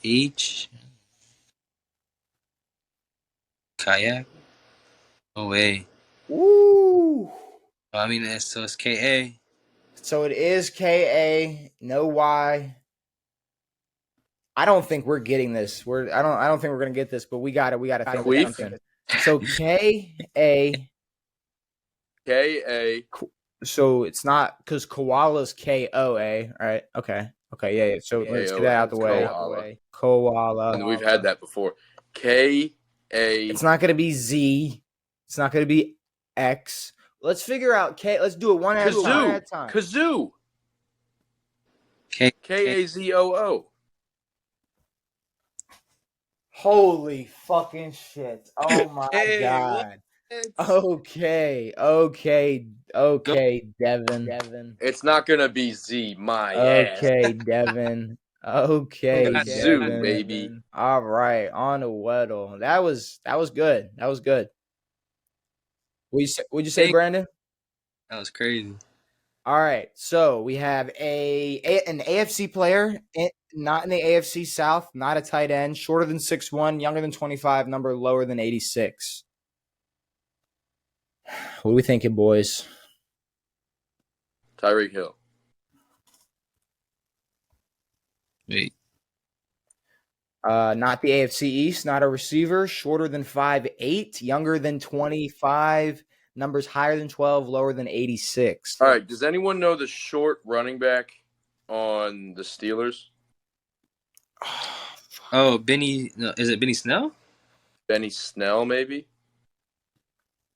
H, kayak. Oh, A. Woo. I mean, so it's KA. So it is KA. No Y. I don't think we're getting this. I don't think we're gonna get this, but we gotta think of something. So KA. KA. So it's not because koala's KOA, right? Okay. Yeah. So let's get that out the way. Koala. And we've had that before. KA. It's not gonna be Z. It's not gonna be X. Let's figure out K. Let's do it one at a time. Kazoo. KAZOO. Holy fucking shit. Oh my god. Okay, Devin. It's not gonna be Z, my ass. ass. Okay, Devin. Okay, Kazoo, Devin. baby. All right, on to Weddle. That was good. What'd you say, Brandon? That was crazy. All right, so we have an AFC player, not in the AFC South, not a tight end, shorter than 6'1", younger than 25, number lower than 86. What are we thinking, boys? Tyreek Hill. Wait. Not the AFC East, not a receiver, shorter than 5'8", younger than 25, numbers higher than 12, lower than 86. All right, does anyone know the short running back on the Steelers? Oh, Benny. No, is it Benny Snell? Benny Snell, maybe?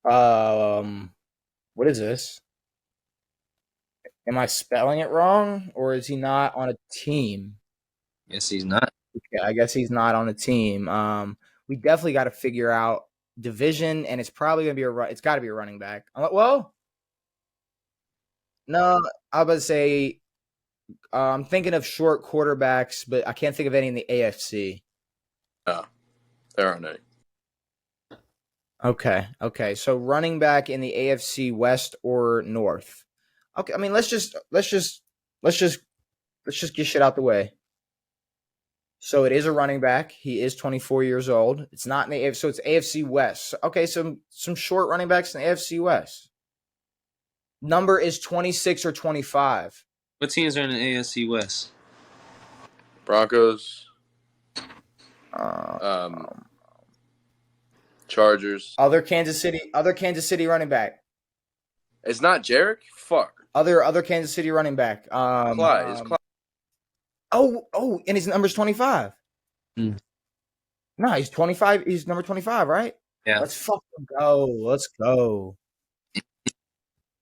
What is this? Am I spelling it wrong, or is he not on a team? Yes, he's not. Okay, I guess he's not on a team. We definitely got to figure out division, and it's probably gonna be it's got to be a running back. Well, no, I was about to say I'm thinking of short quarterbacks, but I can't think of any in the AFC. No, there aren't any. Okay. So running back in the AFC West or North. Okay, I mean let's just get shit out the way. So it is a running back. He is 24 years old. It's not in the AFC, so it's AFC West. Okay, some short running backs in the AFC West. Number is 26 or 25. What teams are in the AFC West? Broncos. Chargers. Other Kansas City running back. It's not Jarek? Fuck. Other Kansas City running back. Clyde. It's Clyde. Oh, and his number's 25. No, he's 25. He's number 25, right? Yeah. Let's fucking go. Let's go.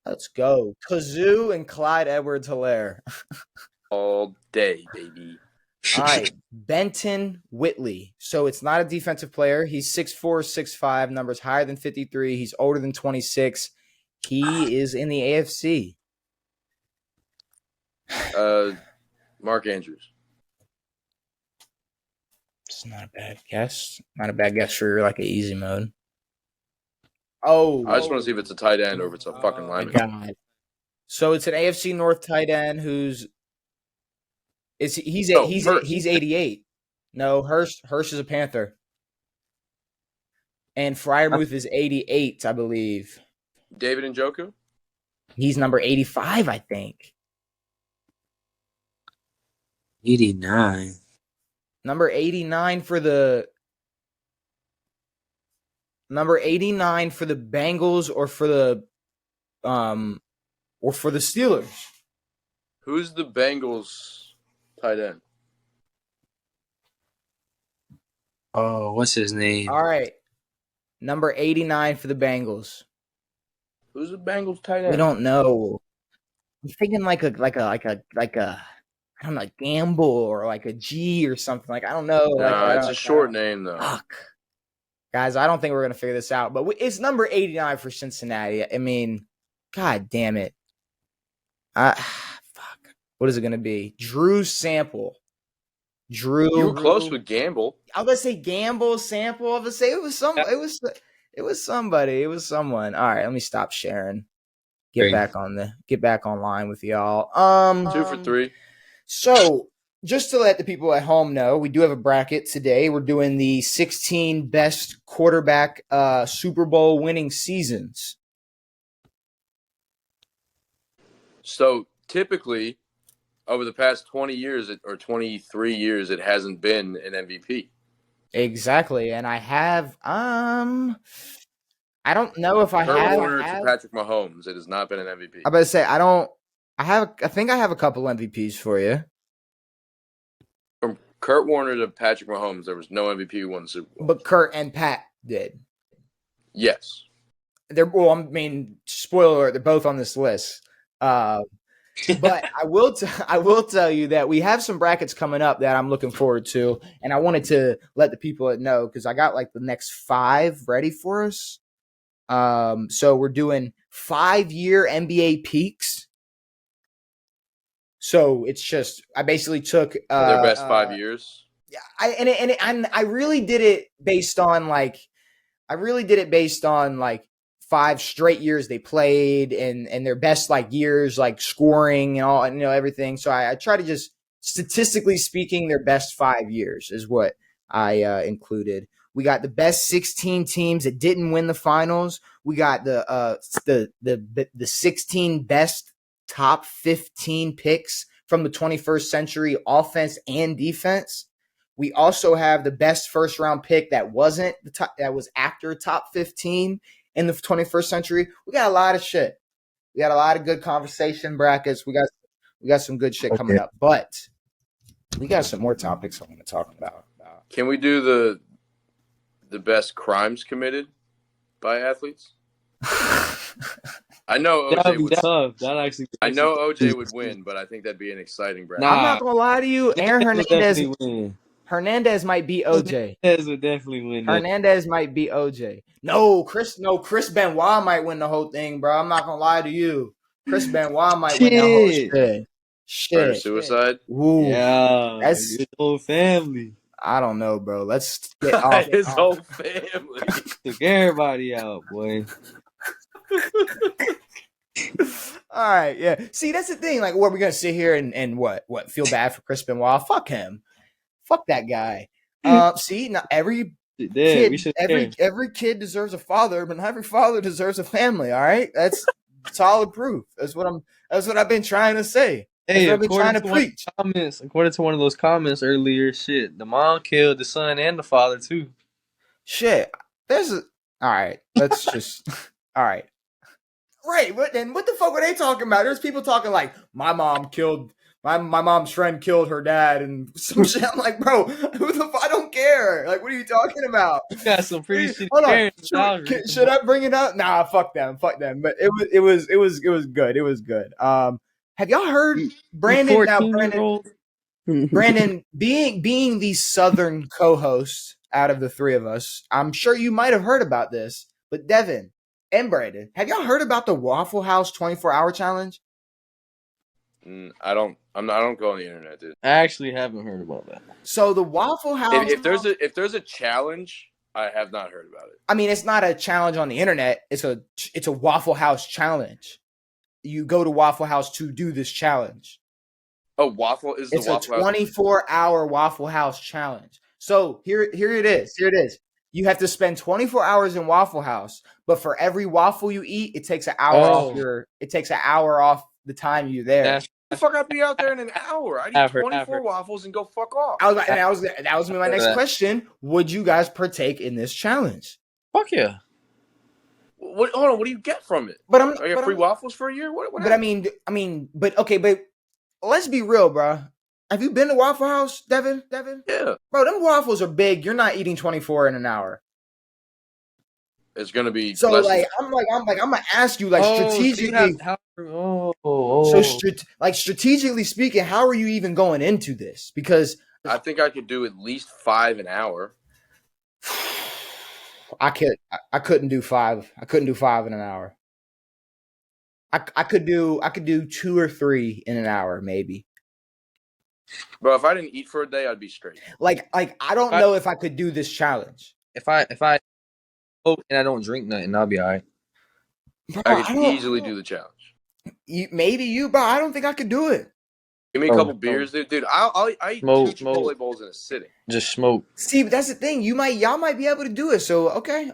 Let's go. Kazoo and Clyde Edwards-Helaire. All day, baby. All right. Benton Whitley. So it's not a defensive player. He's 6'4", 6'5", numbers higher than 53. He's older than 26. He is in the AFC. Mark Andrews. It's not a bad guess. Not a bad guess for like an easy mode. Oh. I just want to see if it's a tight end or if it's a fucking lineman. God. So it's an AFC North tight end who's he's 88. No, Hirsch is a Panther. And Freiermuth is 88, I believe. David Njoku? He's number 85, I think. 89. Number 89 for the Bengals or for the Steelers. Who's the Bengals tight end? Oh, what's his name? All right. Number 89 for the Bengals. Who's the Bengals tight end? We don't know. I'm thinking like a I don't know, Gamble or like a G or something. Like, I don't know. No, it's a short name, though. Fuck. Guys, I don't think we're going to figure this out. But it's number 89 for Cincinnati. I mean, God damn it. Fuck. What is it going to be? Drew Sample. You were close with Gamble. I was going to say Gamble, Sample. I was going to say it was somebody. It was someone. All right, let me stop sharing. Get back online with y'all. 2 for 3. So, just to let the people at home know, we do have a bracket today. We're doing the 16 best quarterback Super Bowl winning seasons. So, typically, over the past 20 years or 23 years, it hasn't been an MVP. Exactly. And I have, I don't know if I Kurt have. Warner to Patrick Mahomes. It has not been an MVP. I'm about to say, I think I have a couple MVPs for you. From Kurt Warner to Patrick Mahomes, there was no MVP who won the Super Bowl. But Kurt and Pat did. Yes. Spoiler alert, they're both on this list. But I will tell you that we have some brackets coming up that I'm looking forward to, and I wanted to let the people know because I got like the next 5 ready for us. So we're doing 5-year NBA peaks. So it's just I basically took their best 5 years. Yeah, I really did it based on like 5 straight years they played and their best like years like scoring and all everything. So I try to just statistically speaking their best 5 years is what I included. We got the best 16 teams that didn't win the finals. We got the 16 best top 15 picks from the 21st century, offense and defense. We also have the best first round pick that wasn't the top, that was after top 15 in the 21st century. We got a lot of shit. We got a lot of good conversation brackets. We got some good shit coming up, but we got some more topics I want to talk about. Can we do the best crimes committed by athletes? I know OJ would. Tough. I know OJ would win, but I think that'd be an exciting bracket. I'm not gonna lie to you, Aaron Hernandez might beat OJ. Hernandez would definitely win. Hernandez might beat OJ. No, Chris Benoit might win the whole thing, bro. I'm not gonna lie to you. Chris Benoit might win the whole shit. Murder suicide. Ooh, yeah, that's his whole family. I don't know, bro. Let's get off his whole family. Took everybody out, boy. All right, yeah. See, that's the thing. Like, what we're gonna sit here and what feel bad for Chris Benoit? Fuck him. Fuck that guy. See, now every kid deserves a father, but not every father deserves a family. All right, that's solid proof. That's what I've been trying to say. Hey, according to one of those comments earlier, shit, the mom killed the son and the father too. Shit, all right. Let's just all right. Right, but then what the fuck were they talking about? There's people talking like my mom killed my mom's friend killed her dad and some shit. I'm like, bro, who the fuck? I don't care. Like, what are you talking about? You got some pretty shitty Hold on. parents. Should I bring it up? Nah, fuck them. But it was good. It was good. Have y'all heard Brandon? Now, Brandon, being the Southern co-host out of the three of us, I'm sure you might have heard about this. But Devan and Brandon, have y'all heard about the Waffle House 24-hour challenge? I don't go on the internet, dude. I actually haven't heard about that. So the Waffle House. If there's a challenge, I have not heard about it. I mean, it's not a challenge on the internet. It's a Waffle House challenge. You go to Waffle House to do this challenge. Oh, Waffle is the it's Waffle House. It's a 24-hour Waffle House challenge. So here it is. Here it is. You have to spend 24 hours in Waffle House, but for every waffle you eat, it takes an hour off the time you're there. The fuck, I'd be out there in an hour. I'd eat 24 waffles and go fuck off. That was my next question. Would you guys partake in this challenge? Fuck yeah. Hold on, what do you get from it? Are you free waffles for a year? What but happens? But let's be real, bro. Have you been to Waffle House, Devan? Yeah. Bro, them waffles are big. You're not eating 24 in an hour. It's gonna be so like I'm gonna ask you strategically. Strategically speaking, how are you even going into this? Because I think I could do at least 5 an hour. I couldn't do 5. I couldn't do 5 in an hour. I could do 2 or 3 in an hour, maybe. Bro, if I didn't eat for a day, I'd be straight. Like I don't know if I could do this challenge. If I and I don't drink nothing, I'll be all right. Bro, I could easily do the challenge. Bro. I don't think I could do it. Give me a couple beers, dude. I eat 2 Chipotle bowls in a sitting. Just smoke. See, but that's the thing. Y'all might be able to do it. So okay.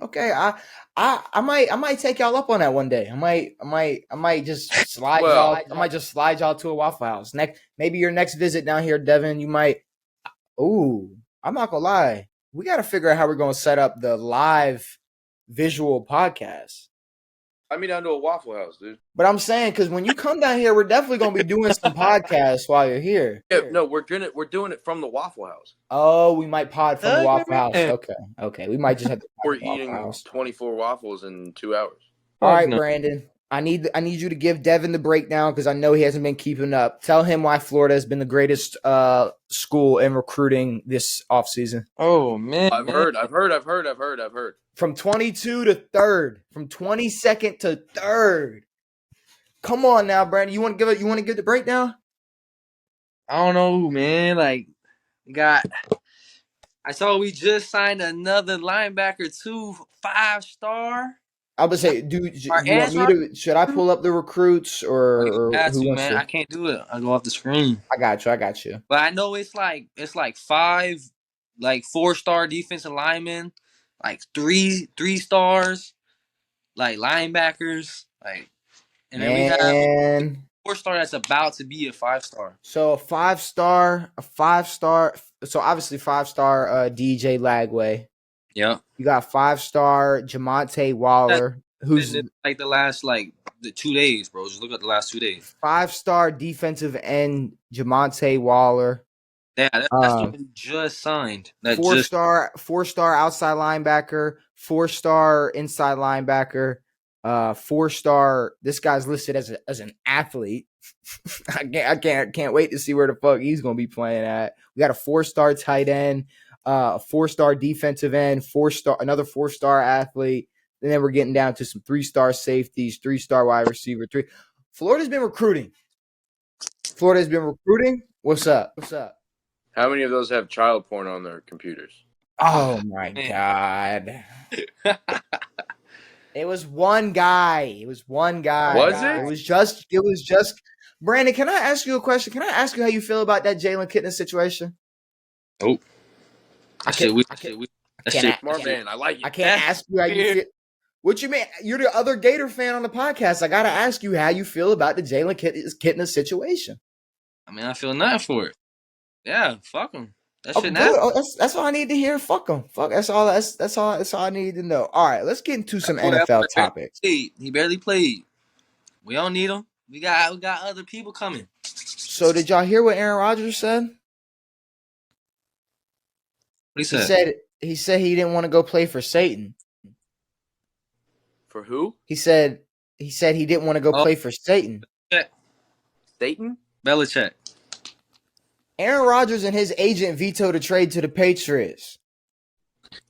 I might take y'all up on that one day. I might just slide y'all. I might just slide y'all to a Waffle House. Maybe your next visit down here, Devan, you might. Ooh, I'm not gonna lie. We got to figure out how we're gonna set up the live visual podcast. I mean, down to a Waffle House, dude. But I'm saying, because when you come down here, we're definitely gonna be doing some podcasts while you're here. Yeah, no, we're doing it from the Waffle House. Oh, we might pod from the Waffle House. Okay. We might just have to. We're eating 24 waffles in 2 hours. All right, Brandon. I need you to give Devan the breakdown because I know he hasn't been keeping up. Tell him why Florida has been the greatest school in recruiting this offseason. Oh man, I've heard. From 22 to 3rd, from 22nd to 3rd. Come on now, Brandon. You want to give the breakdown? I don't know, man. I saw we just signed another linebacker, 2 5-star. I would say, dude, you want me to? Should I pull up the recruits or who wants to? I can't do it. I go off the screen. I got you. But I know it's like 5 4-star defensive linemen, 3 stars, linebackers, and then we have a 4-star that's about to be a 5-star. So a 5-star. So obviously 5-star DJ Lagway. Yeah. You got 5-star Jamonte Waller, who's the last the 2 days, bro. Just look at the last 2 days. 5-star defensive end Jamonte Waller. Yeah, that's the one who just signed. 4-star outside linebacker, 4-star inside linebacker, 4-star. This guy's listed as an athlete. I can't wait to see where the fuck he's gonna be playing at. We got a 4-star tight end. 4-star defensive end, another 4-star athlete, and then we're getting down to some 3-star safeties, 3-star wide receiver. Florida's been recruiting. What's up? How many of those have child porn on their computers? Oh my god! It was one guy. Was it? It was just. Brandon, can I ask you a question? Can I ask you how you feel about that Jalen Kitna situation? Oh. Smart man. I like it. I can't ask you how you feel. What you mean? You're the other Gator fan on the podcast. I gotta ask you how you feel about the Jalen Kitna situation. I mean, I feel nothing for it. Yeah, fuck him. That shit now. That's all I need to hear. Fuck him. Fuck. That's all I need to know. All right, let's get into some NFL topics. He barely played. We don't need him. We got other people coming. So did y'all hear what Aaron Rodgers said? What he said? He said he didn't want to go play for Satan. For who? He said he didn't want to go play for Satan. Satan? Belichick. Aaron Rodgers and his agent vetoed a trade to the Patriots.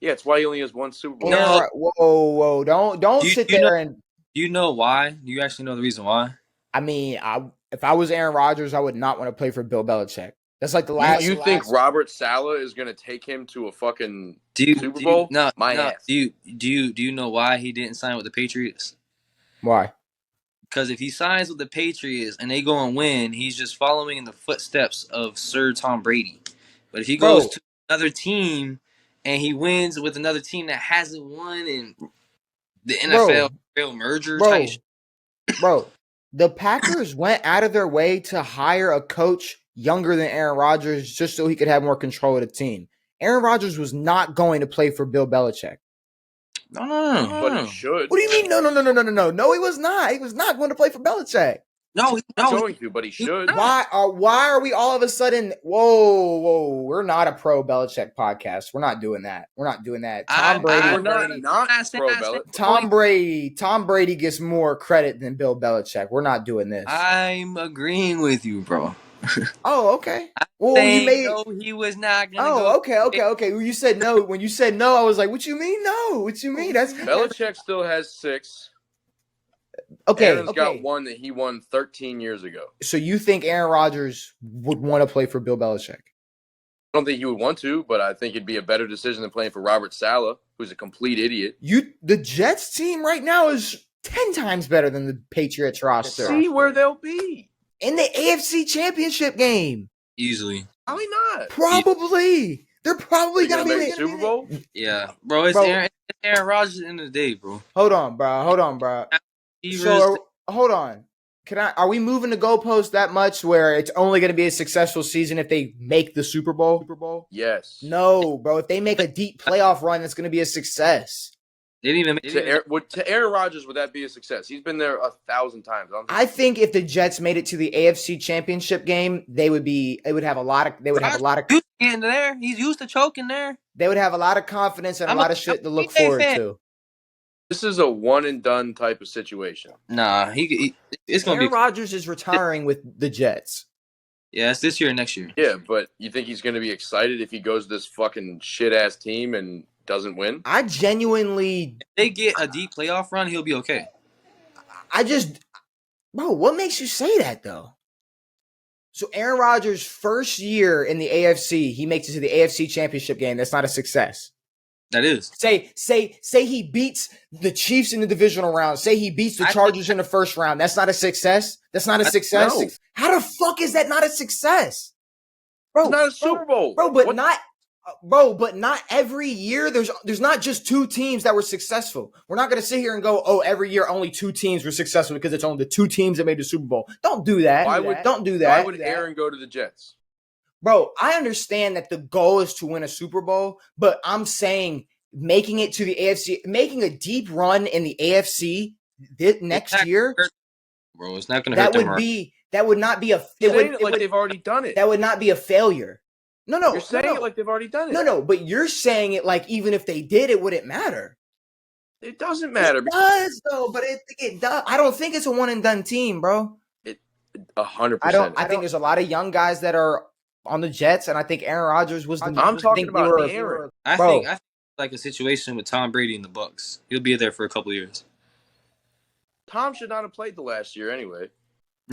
Yeah, it's why he only has one Super Bowl. No. Whoa! Don't sit there and. Do you know why? Do you actually know the reason why? I mean, if I was Aaron Rodgers, I would not want to play for Bill Belichick. That's like the last. You think Robert Saleh is going to take him to a fucking Super Bowl? No, ass. Do you know why he didn't sign with the Patriots? Why? Because if he signs with the Patriots and they go and win, he's just following in the footsteps of Sir Tom Brady. But if he goes to another team and he wins with another team that hasn't won in the NFL real merger type shit. Bro, the Packers went out of their way to hire a coach younger than Aaron Rodgers just so he could have more control of the team. Aaron Rodgers was not going to play for Bill Belichick. No. But he should. What do you mean? No. No, he was not. He was not going to play for Belichick. No, he's not going to, but he should. Why are we all of a sudden? Whoa! We're not a pro Belichick podcast. We're not doing that. Tom Brady. We're not pro Belichick. Tom Brady gets more credit than Bill Belichick. We're not doing this. I'm agreeing with you, bro. Oh, okay. Well, he was not gonna go. Okay. When you said no, I was like, "What you mean no? What you mean?" That's Belichick still has 6. Okay. Aaron's got one that he won 13 years ago. So you think Aaron Rodgers would want to play for Bill Belichick? I don't think he would want to, but I think it'd be a better decision than playing for Robert Saleh, who's a complete idiot. The Jets team right now is 10 times better than the Patriots roster. See where they'll be. In the AFC Championship game. Easily. Probably not. Probably. They're probably going to be in the Super Bowl? Yeah. Bro, it's Aaron Rodgers at the end of the day, bro. Hold on, bro. So, hold on. Are we moving the goalpost that much where it's only going to be a successful season if they make the Super Bowl? Yes. No, bro. If they make a deep playoff run, that's going to be a success. They didn't even to Aaron Rodgers, would that be a success? He's been there 1,000 times. I think if the Jets made it to the AFC Championship game, they would have a lot of getting there. He's used to choking there. They would have a lot of confidence and a lot of shit to look forward to. This is a one and done type of situation. Nah, it's gonna Aaron Rodgers is retiring with the Jets. Yeah, it's this year and next year. Yeah, but you think he's gonna be excited if he goes to this fucking shit ass team and doesn't win? I genuinely. If they get a deep playoff run, he'll be okay. Bro, what makes you say that though? So Aaron Rodgers' first year in the AFC, he makes it to the AFC Championship game. That's not a success. That is. Say he beats the Chiefs in the divisional round. Say he beats the Chargers in the first round. That's not a success. That's not a success. No. How the fuck is that not a success? Bro, it's not a Super Bowl. But not every year. There's not just 2 teams that were successful. We're not going to sit here and go, oh, every year only 2 teams were successful because it's only the 2 teams that made the Super Bowl. Don't do that. Don't do that. Why would Aaron go to the Jets? Bro, I understand that the goal is to win a Super Bowl, but I'm saying making it to the AFC, making a deep run in the AFC next year, bro, it's not going to hurt them. That would not be a. They've already done it. That would not be a failure. No. You're saying it like they've already done it. No, but you're saying it like even if they did, it wouldn't matter. It doesn't matter. It does though, but it does. I don't think it's a one and done team, bro. 100%. I think there's a lot of young guys that are on the Jets, and I think Aaron Rodgers was the. I'm talking about Aaron. I think like a situation with Tom Brady in the Bucs. He'll be there for a couple of years. Tom should not have played the last year anyway.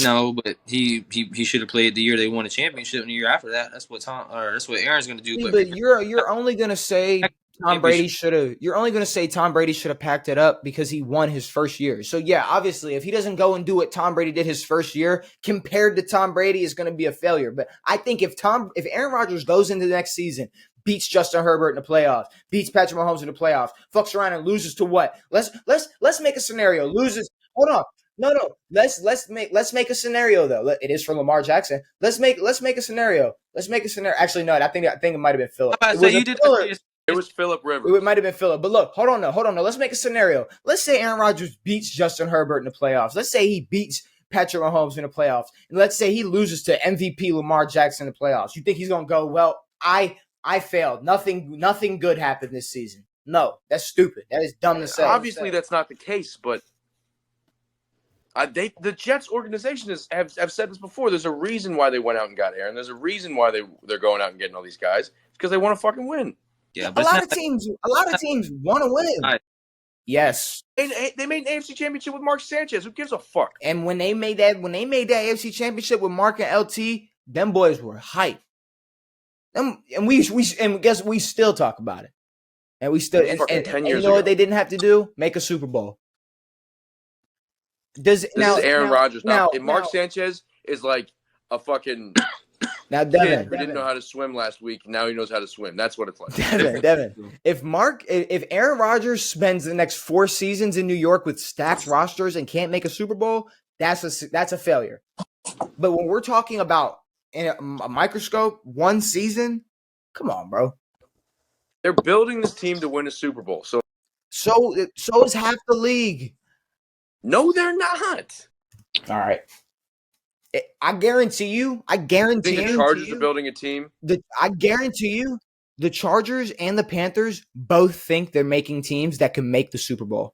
No, but he should have played the year they won a championship, and the year after that. That's what Aaron's going to do. But you're only going to say Tom Brady should have. You're only going to say Tom Brady should have packed it up because he won his first year. So yeah, obviously, if he doesn't go and do what Tom Brady did his first year, compared to Tom Brady, is going to be a failure. But I think if Aaron Rodgers goes into the next season, beats Justin Herbert in the playoffs, beats Patrick Mahomes in the playoffs, fucks around and loses to what? Let's make a scenario. Loses. Hold on. No. Let's make a scenario though. It is for Lamar Jackson. Let's make a scenario. Actually, no. I think it might have been Phillip. It was Phillip Rivers. It might have been Phillip. But look, hold on. No. Let's make a scenario. Let's say Aaron Rodgers beats Justin Herbert in the playoffs. Let's say he beats Patrick Mahomes in the playoffs, and let's say he loses to MVP Lamar Jackson in the playoffs, you think he's going to go, well, I failed. Nothing good happened this season. No, that's stupid. That is dumb to say. Obviously, that's not the case, but the Jets organization have said this before. There's a reason why they went out and got Aaron. There's a reason why they're going out and getting all these guys. It's because they want to fucking win. Yeah, but a lot of teams want to win. Yes, they made an AFC Championship with Mark Sanchez. Who gives a fuck? And when they made that AFC Championship with Mark and LT, them boys were hype. And we still talk about it. And we still and 10 years you know ago. What they didn't have to do? Make a Super Bowl. This is Aaron Rodgers now. Mark Sanchez is like a fucking Devin, who didn't know how to swim last week. Now he knows how to swim. That's what it's like. Devin. If Aaron Rodgers spends the next 4 seasons in New York with stacked rosters and can't make a Super Bowl, that's a failure. But when we're talking about in a microscope, 1 season, come on, bro. They're building this team to win a Super Bowl. So is half the league. No, they're not. All right. I guarantee you. The Chargers are building a team. I guarantee you, the Chargers and the Panthers both think they're making teams that can make the Super Bowl.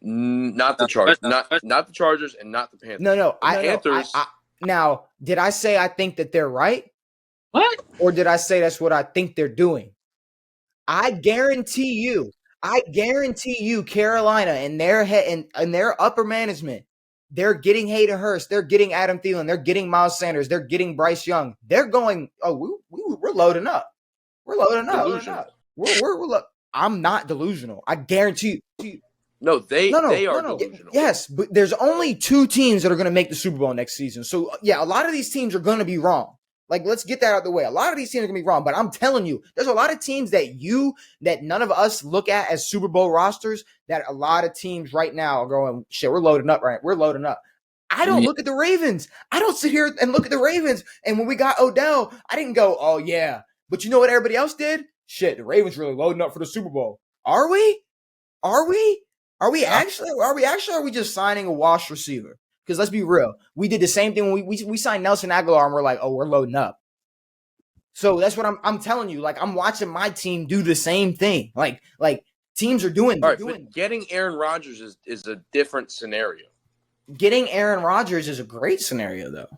Not the Chargers. Not the Chargers and not the Panthers. No. Panthers. Now, did I say I think that they're right? What? Or did I say that's what I think they're doing? I guarantee you, Carolina and their head and their upper management, they're getting Hayden Hurst, they're getting Adam Thielen, they're getting Miles Sanders, they're getting Bryce Young. They're going, we're loading up. We're loading up. I'm not delusional. I guarantee you. No, they are delusional. Yes, but there's only 2 teams that are going to make the Super Bowl next season. So, yeah, a lot of these teams are going to be wrong. Like, let's get that out of the way. A lot of these teams are going to be wrong, but I'm telling you, there's a lot of teams that none of us look at as Super Bowl rosters that a lot of teams right now are going, shit, we're loading up, right? We're loading up. I don't look at the Ravens. I don't sit here and look at the Ravens. And when we got Odell, I didn't go, oh, yeah. But you know what everybody else did? Shit, the Ravens really loading up for the Super Bowl. Are we? Are we actually? Are we just signing a wash receiver? Because let's be real, we did the same thing when we signed Nelson Aguilar, and we're like, oh, we're loading up. So that's what I'm telling you. Like, I'm watching my team do the same thing. Like teams are doing. All right, but getting Aaron Rodgers is a different scenario. Getting Aaron Rodgers is a great scenario, though.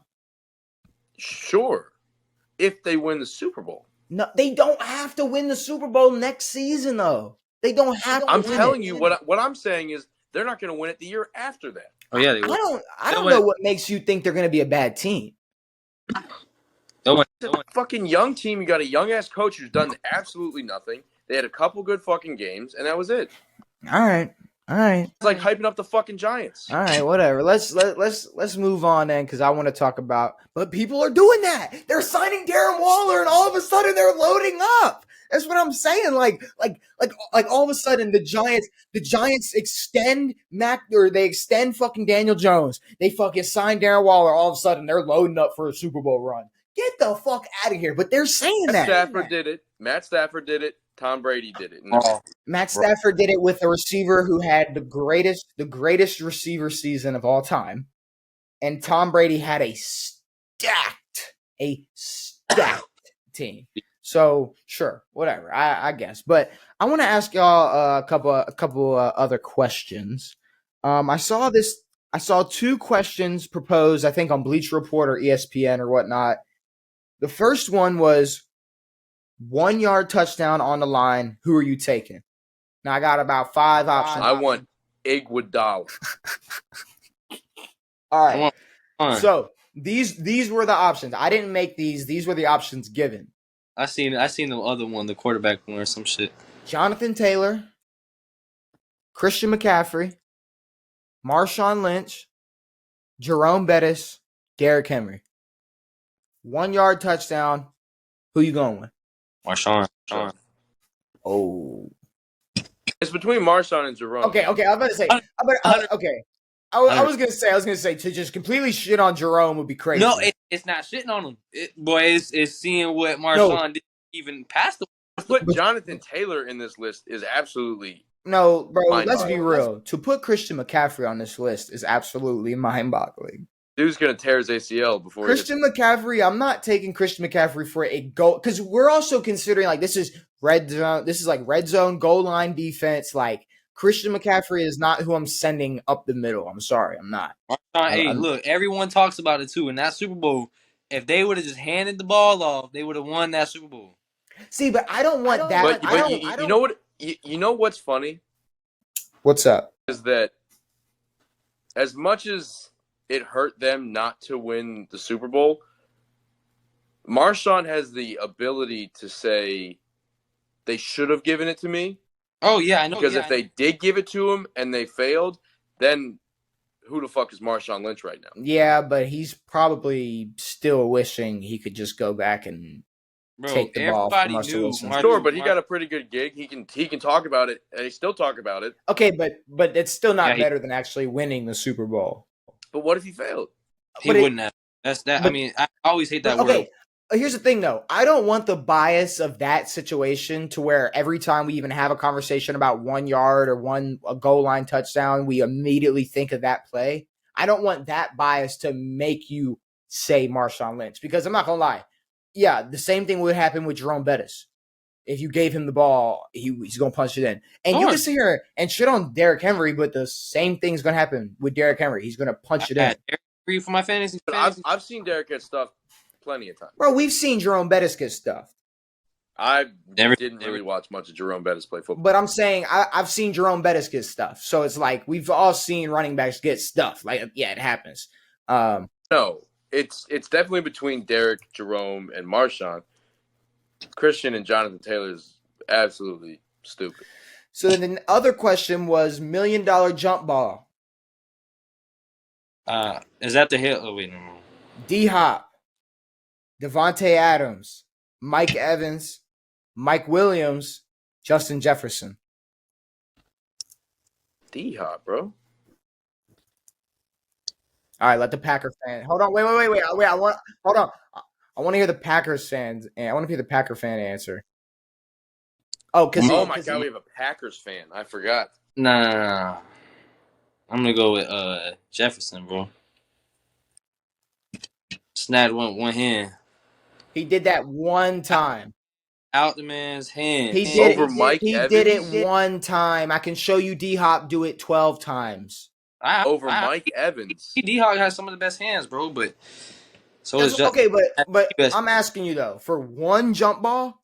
Sure, if they win the Super Bowl. No, they don't have to win the Super Bowl next season, though. They don't have to. I'm telling you what I'm saying is they're not going to win it the year after that. Oh yeah, they will. I don't know what makes you think they're going to be a bad team. It's a fucking young team. You got a young ass coach who's done absolutely nothing. They had a couple good fucking games, and that was it. All right. It's like hyping up the fucking Giants. All right, whatever. Let's move on then, because I want to talk about. But people are doing that. They're signing Darren Waller, and all of a sudden they're loading up. That's what I'm saying. Like all of a sudden the Giants extend they extend fucking Daniel Jones. They fucking sign Darren Waller. All of a sudden they're loading up for a Super Bowl run. Get the fuck out of here. But they're saying that. Matt Stafford did it. Tom Brady did it. Matt Stafford did it with a receiver who had the greatest receiver season of all time. And Tom Brady had a stacked team. So sure, whatever. I guess, but I want to ask y'all a couple other questions. I saw 2 questions proposed, I think, on Bleacher Report or ESPN or whatnot. The first one was 1-yard touchdown on the line. Who are you taking? Now I got about 5 options. I want Iguodala. All right. So these were the options. I didn't make these. These were the options given. I seen the other one, the quarterback one or some shit. Jonathan Taylor, Christian McCaffrey, Marshawn Lynch, Jerome Bettis, Derrick Henry. 1-yard touchdown. Who you going with? Marshawn. Oh. It's between Marshawn and Jerome. Okay. I was about to say. Okay. I was gonna say to just completely shit on Jerome would be crazy. No, it's not shitting on him. It's seeing what Marshawn did even past the. Put Jonathan Taylor in this list is absolutely No, bro, let's be real. To put Christian McCaffrey on this list is absolutely mind-boggling. Dude's going to tear his ACL before Christian McCaffrey, I'm not taking Christian McCaffrey for a goal because we're also considering like this is red zone. This is like red zone goal line defense. Like Christian McCaffrey is not who I'm sending up the middle. I'm sorry, I'm not. Hey, look, everyone talks about it too. In that Super Bowl, if they would have just handed the ball off, they would have won that Super Bowl. See, but I don't want that. But you know what? You know what's funny? What's up? Is that as much as it hurt them not to win the Super Bowl, Marshawn has the ability to say they should have given it to me. Oh, yeah, I know. Because if they did give it to him and they failed, then who the fuck is Marshawn Lynch right now? Yeah, but he's probably still wishing he could just go back and take the ball from Russell Wilson. Sure, but he got a pretty good gig. He can talk about it, and he still talk about it. Okay, but it's still not better than actually winning the Super Bowl. But what if he failed? He wouldn't have. That's that. But, I mean, I always hate that word. Okay, here's the thing, though. I don't want the bias of that situation to where every time we even have a conversation about 1 yard or a goal line touchdown, we immediately think of that play. I don't want that bias to make you say Marshawn Lynch because I'm not going to lie. Yeah, the same thing would happen with Jerome Bettis. If you gave him the ball, he's going to punch it in. And you can sit here and shit on Derrick Henry, but the same thing's going to happen with Derrick Henry. He's going to punch it in. Derrick for my fantasy. I've seen Derrick get stuffed plenty of times. Bro, we've seen Jerome Bettis get stuffed. I didn't really watch much of Jerome Bettis play football. But I'm saying I've seen Jerome Bettis get stuffed. So it's like we've all seen running backs get stuffed. Like, yeah, it happens. No, it's definitely between Derrick, Jerome, and Marshawn. Christian and Jonathan Taylor is absolutely stupid. So then the other question was $1 million jump ball. Is that the hit? Oh, wait, no. D-Hop, Devontae Adams, Mike Evans, Mike Williams, Justin Jefferson. D-Hop, bro. All right, let the Packer fan. Hold on, wait. I want to hear the Packers fans, and I want to hear the Packer fan answer. Oh, my God, we have a Packers fan. I forgot. Nah. I'm gonna go with Jefferson, bro. Snagged one hand. He did that one time. Out the man's hand. He did it one time. I can show you D-Hop do it 12 times. Mike Evans. D-Hop has some of the best hands, bro, but so is okay, but I'm asking you though, for one jump ball,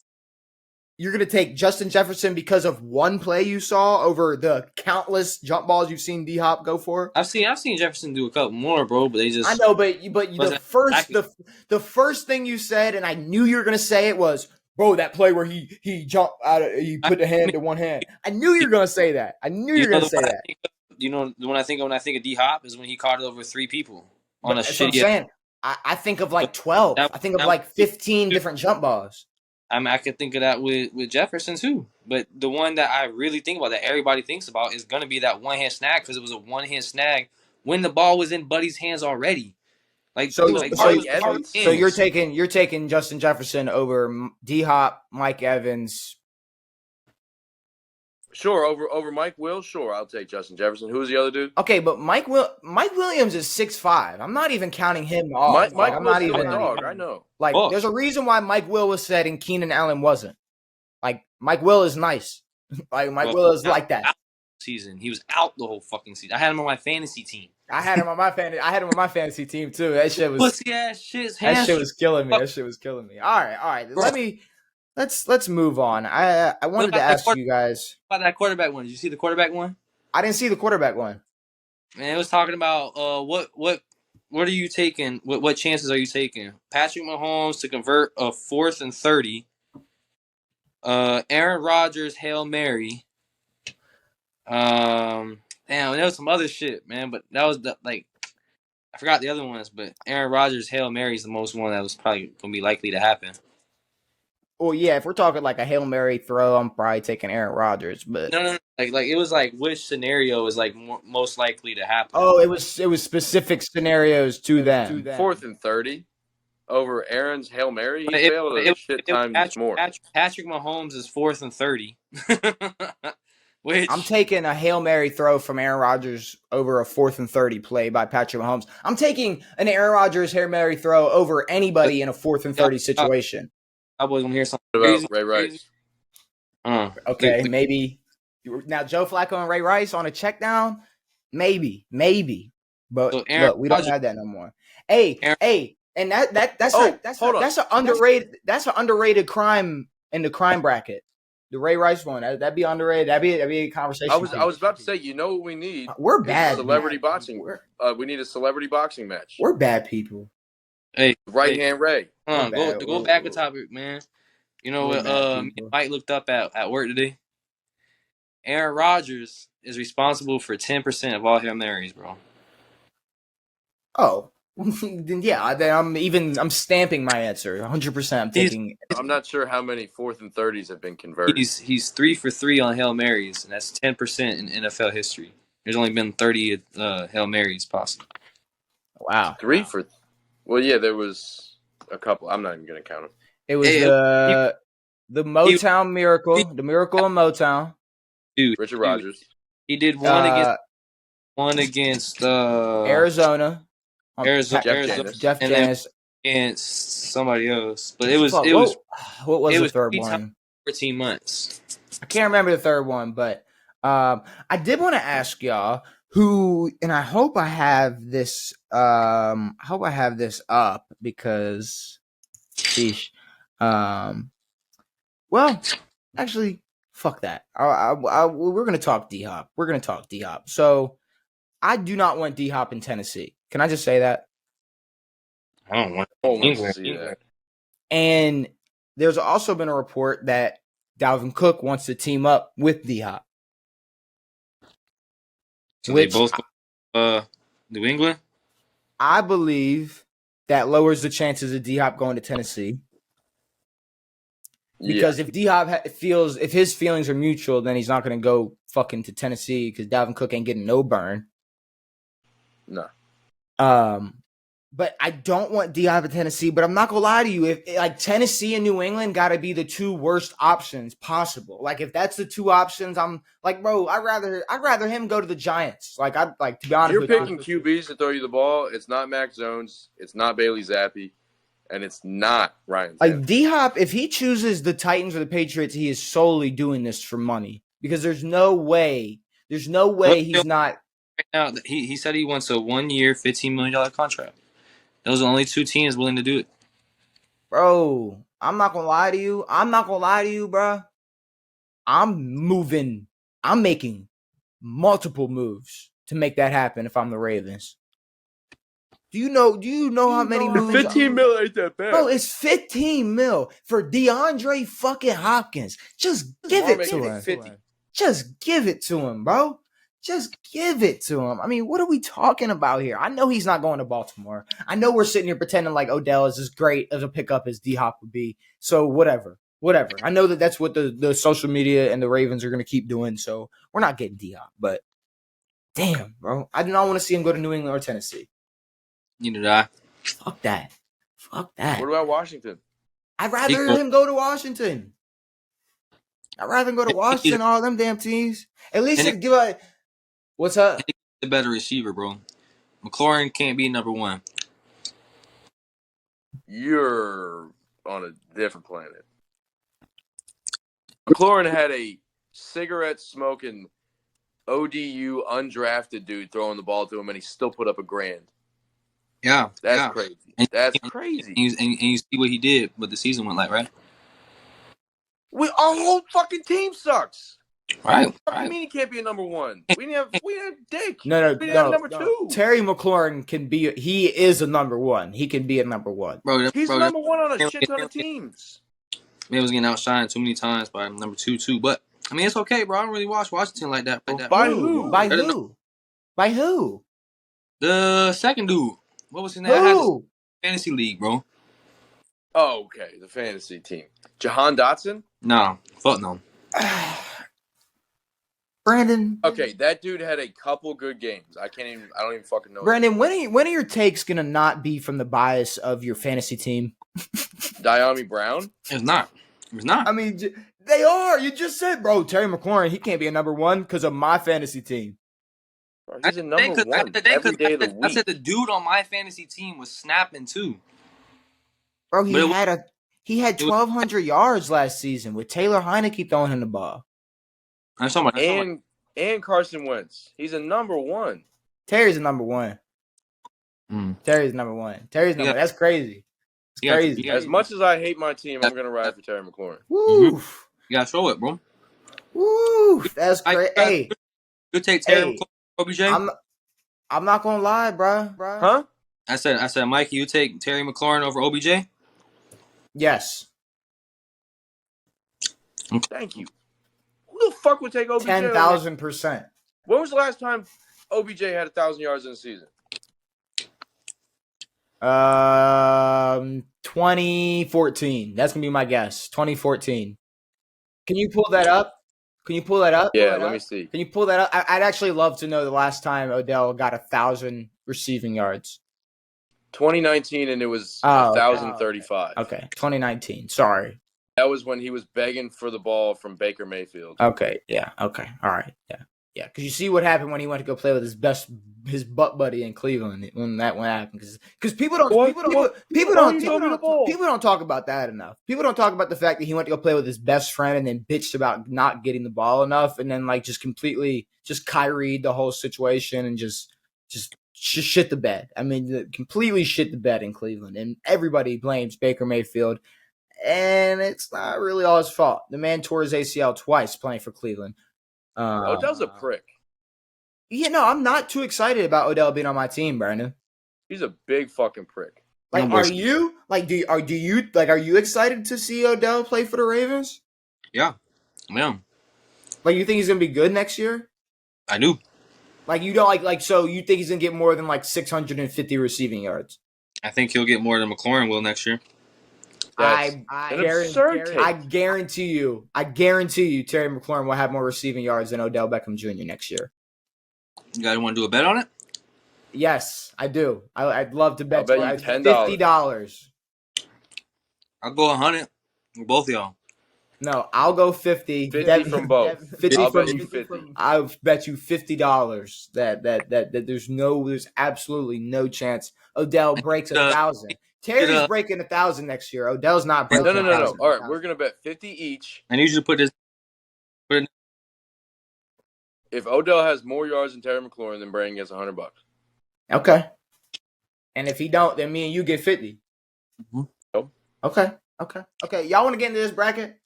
you're gonna take Justin Jefferson because of one play you saw over the countless jump balls you've seen D-Hop go for? I've seen Jefferson do a couple more, bro, but they just I know, but the first thing you said, and I knew you were gonna say it was, bro, that play where he jumped out of he put the hand to one hand. I knew you were gonna say that. You know, when I think of D-Hop is when he caught it over 3 people on a shitty. That's what I'm saying. I think of like 12. I think of like 15 different jump balls. I could think of that with Jefferson too. But the one that I really think about, that everybody thinks about, is going to be that one-hand snag, because it was a one-hand snag when the ball was in Buddy's hands already. Like so you're taking Justin Jefferson over D-Hop, Mike Evans. Sure, over Mike Will. Sure, I'll take Justin Jefferson. Who's the other dude? Okay, but Mike Williams is 6'5". I'm not even counting him off. I'm not even a dog. I know. Like, there's a reason why Mike Will was said and Keenan Allen wasn't. Like, Mike Will is nice. Like, Mike Will is like that. Season, he was out the whole fucking season. I had him on my fantasy team. I had him on my fantasy team too. That shit was pussy ass shit. That shit was killing me. All right. Let's move on. I wanted to ask you guys about that quarterback one. Did you see the quarterback one? I didn't see the quarterback one. Man, it was talking about what are you taking? What chances are you taking? Patrick Mahomes to convert a 4th and 30. Aaron Rodgers Hail Mary. Damn, there was some other shit, man, but that was I forgot the other ones, but Aaron Rodgers Hail Mary is the most one that was probably gonna be likely to happen. Well, yeah, if we're talking like a Hail Mary throw, I'm probably taking Aaron Rodgers, but no. Like it was like which scenario is like most likely to happen. Oh, it was specific scenarios to them. 4th and 30 over Aaron's Hail Mary. He failed a shit times more. Patrick Mahomes is 4th and 30. I'm taking a Hail Mary throw from Aaron Rodgers over a 4th and 30 play by Patrick Mahomes. I'm taking an Aaron Rodgers Hail Mary throw over anybody in a 4th and 30 situation. I was going to hear something about Ray Rice. Okay, maybe. Now, Joe Flacco and Ray Rice on a check down? Maybe. But look, we don't have that no more. Hey, and that's an underrated crime in the crime bracket. The Ray Rice one, that'd be underrated. That'd be a conversation. I was about to say, you know what we need? We're bad. Celebrity boxing. We need a celebrity boxing match. We're bad people. Hey, right hand Ray. Go back to topic, man. You know what? Mike looked up at work today. Aaron Rodgers is responsible for 10% of all Hail Marys, bro. Oh, then yeah. I'm stamping my answer 100%. I'm not sure how many 4th and 30s have been converted. He's 3 for 3 on Hail Marys, and that's 10% in NFL history. There's only been 30 Hail Marys possible. Wow. 3 for. Well, yeah, there was a couple. I'm not even gonna count them. It was the Motown miracle, the miracle in Motown. Dude, Richard Rodgers. He did one against Arizona. Jeff Janis. Against somebody else, but it was what was the third one? 14 months. I can't remember the third one, but I did want to ask y'all who, and I hope I have this. Up because, sheesh. Well, actually, fuck that. We're gonna talk D-Hop. So, I do not want D-Hop in Tennessee. Can I just say that? I don't want to see that. And there's also been a report that Dalvin Cook wants to team up with D-Hop. So they both New England? I believe that lowers the chances of D-Hop going to Tennessee. Because if D-Hop if his feelings are mutual, then he's not going to go fucking to Tennessee because Dalvin Cook ain't getting no burn. No. But I don't want D-Hop in Tennessee. But I'm not gonna lie to you, if like Tennessee and New England got to be the two worst options possible. Like if that's the two options, I'm like, bro, I'd rather him go to the Giants. Like I'd like to be honest. You're picking QBs to throw you the ball. It's not Mac Jones. It's not Bailey Zappi, and it's not Ryan. Like D-Hop, if he chooses the Titans or the Patriots, he is solely doing this for money because there's no way he's not. Right now, he said he wants a 1-year, $15 million contract. Those are the only two teams willing to do it. Bro, I'm not gonna lie to you, bro. I'm making multiple moves to make that happen if I'm the Ravens. Do you know how many moves? 15 mil ain't that bad. Bro, it's 15 mil for DeAndre fucking Hopkins. Just give it to him. Just give it to him, bro. Just give it to him. I mean, what are we talking about here? I know he's not going to Baltimore. I know we're sitting here pretending like Odell is as great as a pickup as D-Hop would be. So whatever. I know that's what the social media and the Ravens are going to keep doing. So we're not getting D-Hop. But damn, bro. I do not want to see him go to New England or Tennessee. Neither do I. Fuck that. What about Washington? I'd rather him go to Washington. I'd rather him go to Washington, all them damn teams. At least give a... What's up? The better receiver, bro. McLaurin can't be number one. You're on a different planet. McLaurin had a cigarette-smoking ODU undrafted dude throwing the ball to him, and he still put up $1,000. Yeah. That's crazy. That's crazy. And you see what he did, what the season went like, right? Our whole fucking team sucks. Right. I mean, he can't be a number one. We have Dick. No. Number two. Terry McLaurin he is a number one. He can be a number one. He's number one on a shit ton of teams. Man was getting outshined too many times by number two too. But I mean, it's okay, bro. I don't really watch Washington like that. By who? By who? The second dude. What was his name? Who? Fantasy league, bro. Oh, okay. The fantasy team. Jahan Dotson? No. Fuck no. Brandon. Okay, that dude had a couple good games. I don't even fucking know. Brandon, when are your takes gonna not be from the bias of your fantasy team? Diami Brown? It's not. I mean, They are. You just said, bro, Terry McLaurin, he can't be a number one because of my fantasy team. Bro, he's a number one every day of the week. I said the dude on my fantasy team was snapping too. Bro, he had 1,200 yards last season with Taylor Heineke throwing him the ball. And Carson Wentz. He's a number one. Terry's a number one. Terry's number one. That's crazy. It's crazy. As much as I hate my team, I'm going to ride for Terry McLaurin. Woo. You got to show it, bro. Woo. That's crazy. Hey. You take Terry McLaurin, OBJ? I'm not going to lie, bro. Huh? I said, Mikey, you take Terry McLaurin over OBJ? Yes. Thank you. Who the fuck would take OBJ? 10,000%. When was the last time OBJ had 1,000 yards in a season? 2014. That's gonna be my guess. 2014. Can you pull that up? Yeah, let me see. Can you pull that up? I'd actually love to know the last time Odell got 1,000 receiving yards. 2019, and it was 1,035. Okay, 2019. Sorry. That was when he was begging for the ball from Baker Mayfield. Okay, yeah, okay, all right, yeah. Because you see what happened when he went to go play with his butt buddy in Cleveland when that happened. Because people don't talk about that enough. People don't talk about the fact that he went to go play with his best friend and then bitched about not getting the ball enough, and then like just completely just Kyrie'd the whole situation and just shit the bed. I mean, completely shit the bed in Cleveland, and everybody blames Baker Mayfield, and it's not really all his fault. The man tore his ACL twice playing for Cleveland. Odell's a prick. Yeah, no, I'm not too excited about Odell being on my team, Brandon. He's a big fucking prick. Like, are you excited to see Odell play for the Ravens? Yeah. Like, you think he's gonna be good next year? I do. Like, you don't so you think he's gonna get more than like 650 receiving yards? I think he'll get more than McLaurin will next year. I guarantee you, Terry McLaurin will have more receiving yards than Odell Beckham Jr. next year. You guys want to do a bet on it? Yes, I do. I'd love to bet. I'll bet you $50. I'll go 100 for both of y'all. No, I'll go 50. 50 from both. 50 I'll from bet you 50. I'll bet you $50 that there's absolutely no chance Odell breaks 1,000. Terry's breaking 1,000 next year. Odell's not breaking 1,000. No. All right, we're gonna bet 50 each. I need you to put this. If Odell has more yards than Terry McLaurin, then Brandon gets $100. Okay. And if he don't, then me and you get 50. Mm-hmm. Oh. Okay. Y'all want to get into this bracket?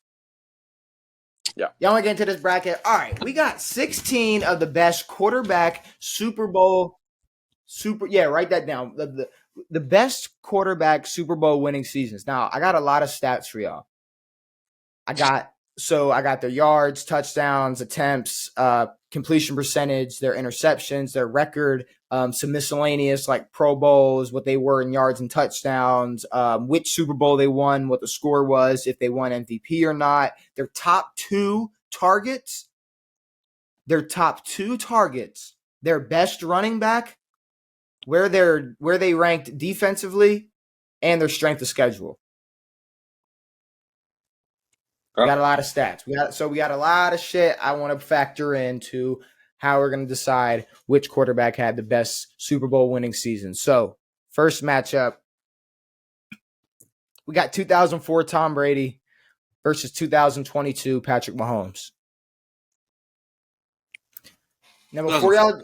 Yeah. Y'all want to get into this bracket? All right. We got 16 of the best quarterback Super Bowl. Write that down. The best quarterback Super Bowl winning seasons. Now, I got a lot of stats for y'all. I got their yards, touchdowns, attempts, completion percentage, their interceptions, their record, some miscellaneous like Pro Bowls, what they were in yards and touchdowns, which Super Bowl they won, what the score was, if they won MVP or not, their top two targets, their best running back, where they ranked defensively, and their strength of schedule. We got a lot of stats. We got a lot of shit I want to factor into how we're going to decide which quarterback had the best Super Bowl winning season. So, first matchup, we got 2004 Tom Brady versus 2022 Patrick Mahomes. Now, before y'all,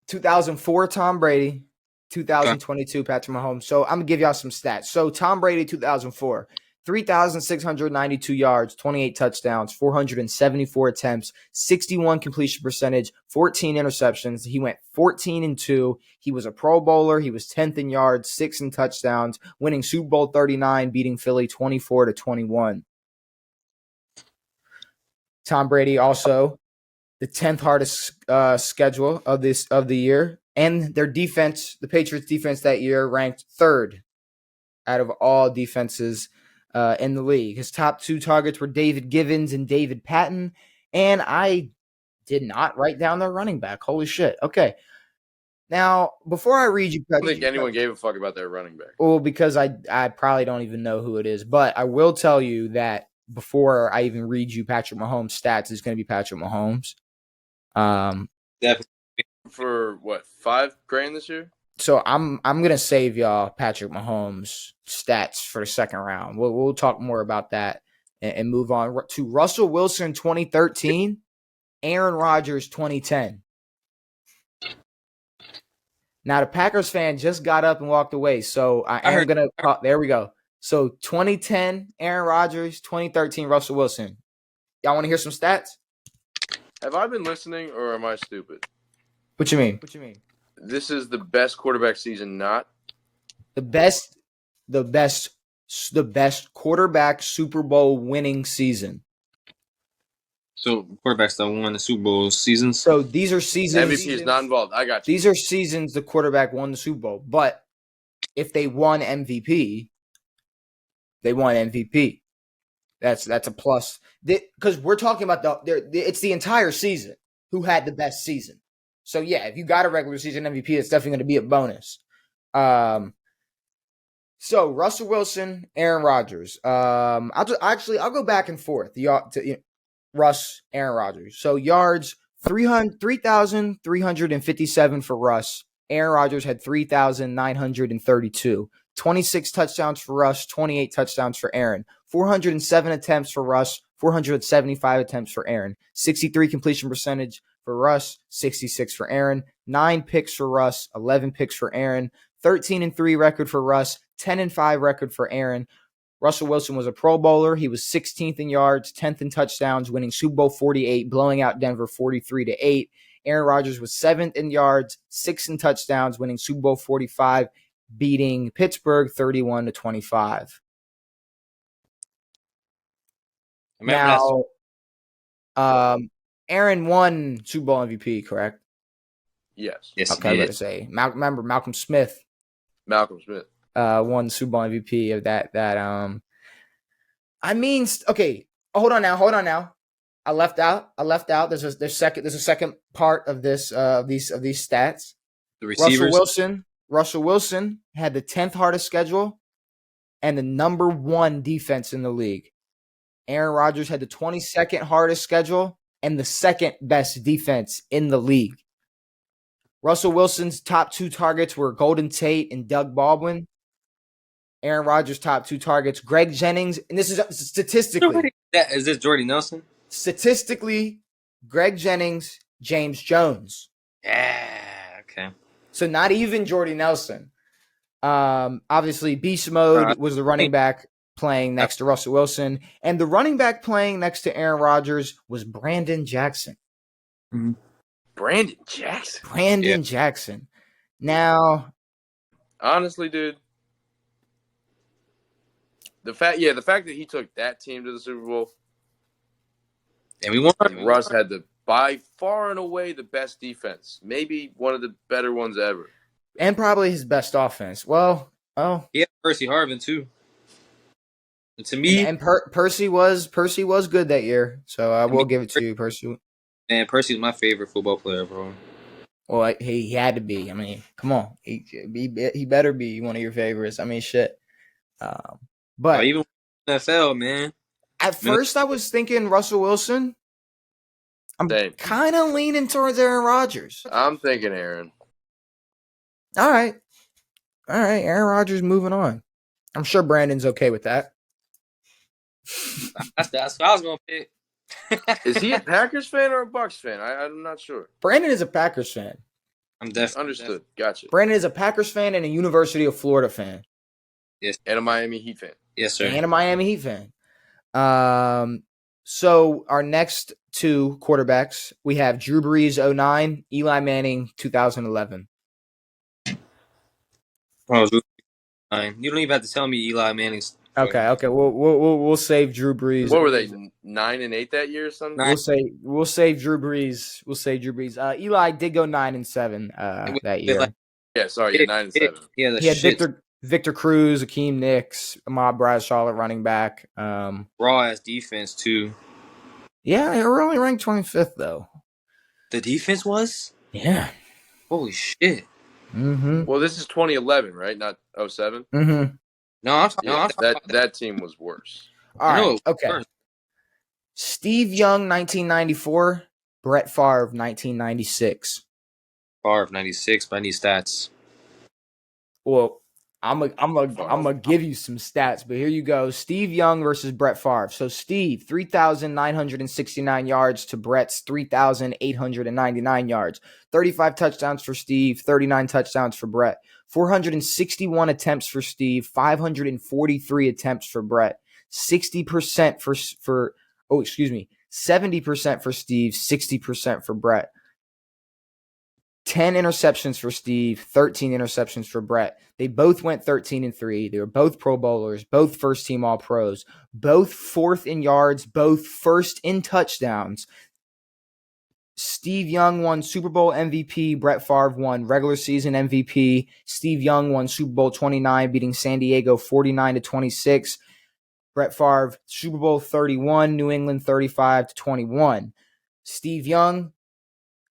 2004 Tom Brady, 2022 Patrick Mahomes. So, I'm going to give y'all some stats. So, Tom Brady, 2004. 3,692 yards, 28 touchdowns, 474 attempts, 61 completion percentage, 14 interceptions. He went 14-2. He was a Pro Bowler. He was 10th in yards, 6th in touchdowns, winning Super Bowl 39, beating Philly 24-21. Tom Brady also the 10th hardest schedule of the year, and their defense, the Patriots defense that year, ranked 3rd out of all defenses in the league. His top two targets were David Givens and David Patton, and I did not write down their running back. Holy shit. Okay. Now, before I read you... I don't think anyone gave a fuck about their running back. Well, because I probably don't even know who it is, but I will tell you that before I even read you Patrick Mahomes' stats, is going to be Patrick Mahomes. Definitely. For what, $5,000 this year? So I'm gonna save y'all Patrick Mahomes stats for the second round. We'll talk more about that and move on to Russell Wilson 2013, Aaron Rodgers 2010. Now the Packers fan just got up and walked away, so I am gonna. There we go. So 2010 Aaron Rodgers, 2013 Russell Wilson. Y'all want to hear some stats? Have I been listening, or am I stupid? What you mean? This is the best quarterback season, not the best quarterback Super Bowl winning season. So quarterbacks that won the Super Bowl seasons. So these are seasons. MVP is not involved. I got you. These are seasons the quarterback won the Super Bowl. But if they won MVP, they won MVP. That's a plus. Because we're talking about it's the entire season who had the best season. So yeah, if you got a regular season MVP, it's definitely going to be a bonus. So Russell Wilson, Aaron Rodgers. I'll go back and forth. Russ, Aaron Rodgers. So yards 3,357 for Russ. Aaron Rodgers had 3,932. 26 touchdowns for Russ, 28 touchdowns for Aaron. 407 attempts for Russ, 475 attempts for Aaron. 63 completion percentage for Russ, 66 for Aaron. 9 picks for Russ, 11 picks for Aaron. 13-3 record for Russ, 10-5 record for Aaron. Russell Wilson was a Pro Bowler. He was 16th in yards, 10th in touchdowns, winning Super Bowl 48, blowing out Denver 43-8. Aaron Rodgers was 7th in yards, 6th in touchdowns, winning Super Bowl 45, beating Pittsburgh 31-25. Now, Aaron won Super Bowl MVP, correct? Yes. Okay, I was going to say. Remember Malcolm Smith. Won the Super Bowl MVP of that. I mean, okay. Hold on now. I left out. There's a second part of this. These stats. The receivers. Russell Wilson had the 10th hardest schedule and the number 1 defense in the league. Aaron Rodgers had the 22nd hardest schedule and the second best defense in the league. Russell Wilson's top 2 targets were Golden Tate and Doug Baldwin. Aaron Rodgers' top 2 targets, Greg Jennings, and this is statistically. Is this Jordy Nelson? Statistically, Greg Jennings, James Jones. Yeah, okay. So not even Jordy Nelson. Obviously, Beast Mode was the running back playing next to Russell Wilson, and the running back playing next to Aaron Rodgers was Brandon Jackson. Mm-hmm. Brandon Jackson. Now, honestly, dude, the fact that he took that team to the Super Bowl, and we won. Russ had by far and away the best defense, maybe one of the better ones ever, and probably his best offense. Well, he had Percy Harvin too. And to me, Percy was good that year, so I will give it to you, Percy. Man, Percy's my favorite football player, bro. Well, he had to be. I mean, come on, he better be one of your favorites. I mean, shit. But even NFL, man. At first, I was thinking Russell Wilson. I'm kind of leaning towards Aaron Rodgers. I'm thinking Aaron. All right. Aaron Rodgers moving on. I'm sure Brandon's okay with that. That's what I was gonna pick. Is he a Packers fan or a Bucs fan? I'm not sure. Brandon is a Packers fan. I'm definitely understood. Gotcha. Brandon is a Packers fan and a University of Florida fan. Yes, and a Miami Heat fan. Yes, sir. And a Miami Heat fan. So our next 2 quarterbacks, we have Drew Brees 2009, Eli Manning 2011. Oh, you don't even have to tell me Eli Manning's. Okay. We'll save Drew Brees. What were they, 9-8 that year or something? We'll save Drew Brees. Eli did go 9-7 that year. Yeah, sorry, 9-7. He had Victor Cruz, Akeem Nicks, Ahmad Bradshaw at running back. Raw ass defense too. Yeah, they were only ranked 25th though. The defense was? Yeah. Holy shit. Mm-hmm. Well, this is 2011, right? Not 07? Mm-hmm. No, that team was worse. All right. Okay. Steve Young, 1994. Brett Favre, 1996. Favre, 96, but I need stats. Well, I'm gonna give you some stats, but here you go. Steve Young versus Brett Favre. So Steve, 3,969 yards to Brett's 3,899 yards. 35 touchdowns for Steve, 39 touchdowns for Brett. 461 attempts for Steve, 543 attempts for Brett. 60% for 70% for Steve, 60% for Brett. 10 interceptions for Steve, 13 interceptions for Brett. They both went 13-3. They were both Pro Bowlers, both first-team All-Pros, both fourth in yards, both first in touchdowns. Steve Young won Super Bowl MVP. Brett Favre won regular season MVP. Steve Young won Super Bowl 29, beating San Diego 49-26. Brett Favre, Super Bowl 31, New England 35-21. Steve Young,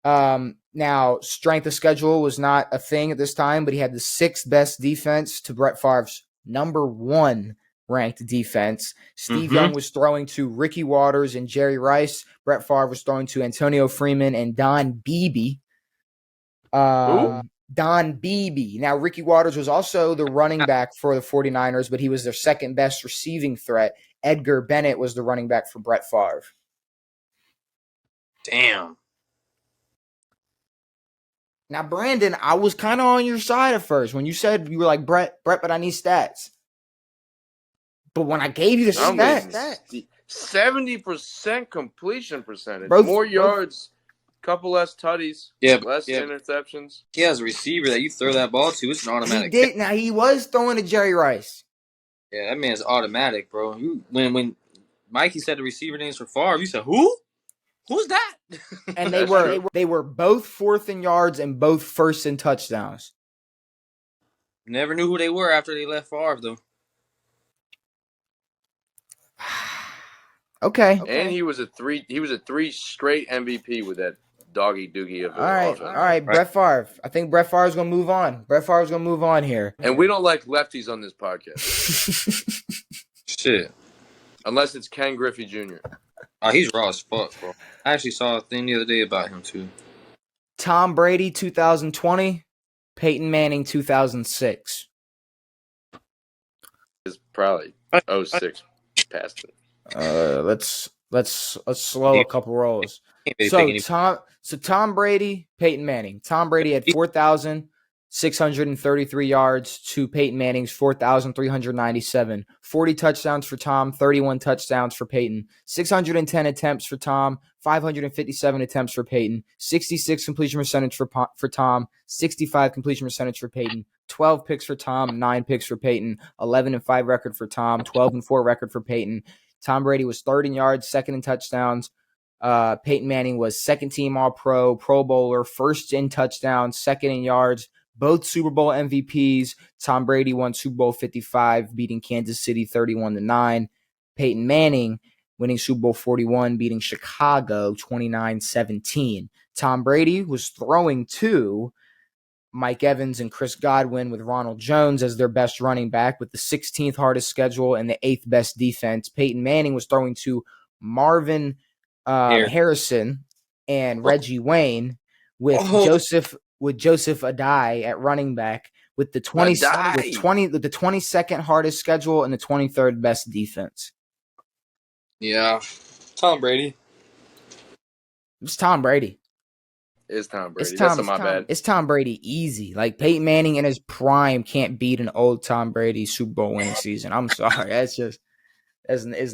now, strength of schedule was not a thing at this time, but he had the sixth best defense to Brett Favre's number 1 ranked defense. Steve Young was throwing to Ricky Watters and Jerry Rice. Brett Favre was throwing to Antonio Freeman and Don Beebe. Don Beebe. Now, Ricky Watters was also the running back for the 49ers, but he was their second best receiving threat. Edgar Bennett was the running back for Brett Favre. Damn. Now, Brandon, I was kind of on your side at first when you said you were like, Brett, but I need stats. But when I gave you the stats, 70% completion percentage, more yards, couple less tutties, less interceptions. He has a receiver that you throw that ball to. It's an automatic. He did. Now, he was throwing to Jerry Rice. Yeah, that man's automatic, bro. When Mikey said the receiver names for Favre, you said, who? Who's that? And they were both fourth in yards and both first in touchdowns. Never knew who they were after they left Favre, though. Okay. And he was a three straight MVP with that doggy doogie of offense. All right, Brett Favre. I think Brett Favre's gonna move on. Brett Favre's gonna move on here. And we don't like lefties on this podcast. Shit. Unless it's Ken Griffey Jr. Oh, he's raw as fuck, bro. I actually saw a thing the other day about him, too. Tom Brady, 2020. Peyton Manning, 2006. It's probably 06 past it. Let's slow a couple rolls. So Tom Brady, Peyton Manning. Tom Brady had 4,633 yards to Peyton Manning's 4,397. 40 touchdowns for Tom, 31 touchdowns for Peyton. 610 attempts for Tom, 557 attempts for Peyton. 66 completion percentage for Tom, 65 completion percentage for Peyton. 12 picks for Tom, 9 picks for Peyton. 11-5 record for Tom, 12-4 record for Peyton. Tom Brady was third in yards, second in touchdowns. Peyton Manning was second team All-Pro, Pro Bowler, first in touchdowns, second in yards, both Super Bowl MVPs. Tom Brady won Super Bowl 55, beating Kansas City 31-9. Peyton Manning winning Super Bowl 41, beating Chicago 29-17. Tom Brady was throwing to Mike Evans and Chris Godwin with Ronald Jones as their best running back with the 16th hardest schedule and the 8th best defense. Peyton Manning was throwing to Marvin Harrison and Reggie Wayne with Joseph Adai at running back with the 22nd hardest schedule and the 23rd best defense. Yeah. Tom Brady. It's Tom Brady. It's Tom Brady. That's my bad. It's Tom Brady easy. Like Peyton Manning in his prime can't beat an old Tom Brady Super Bowl winning season. I'm sorry. That's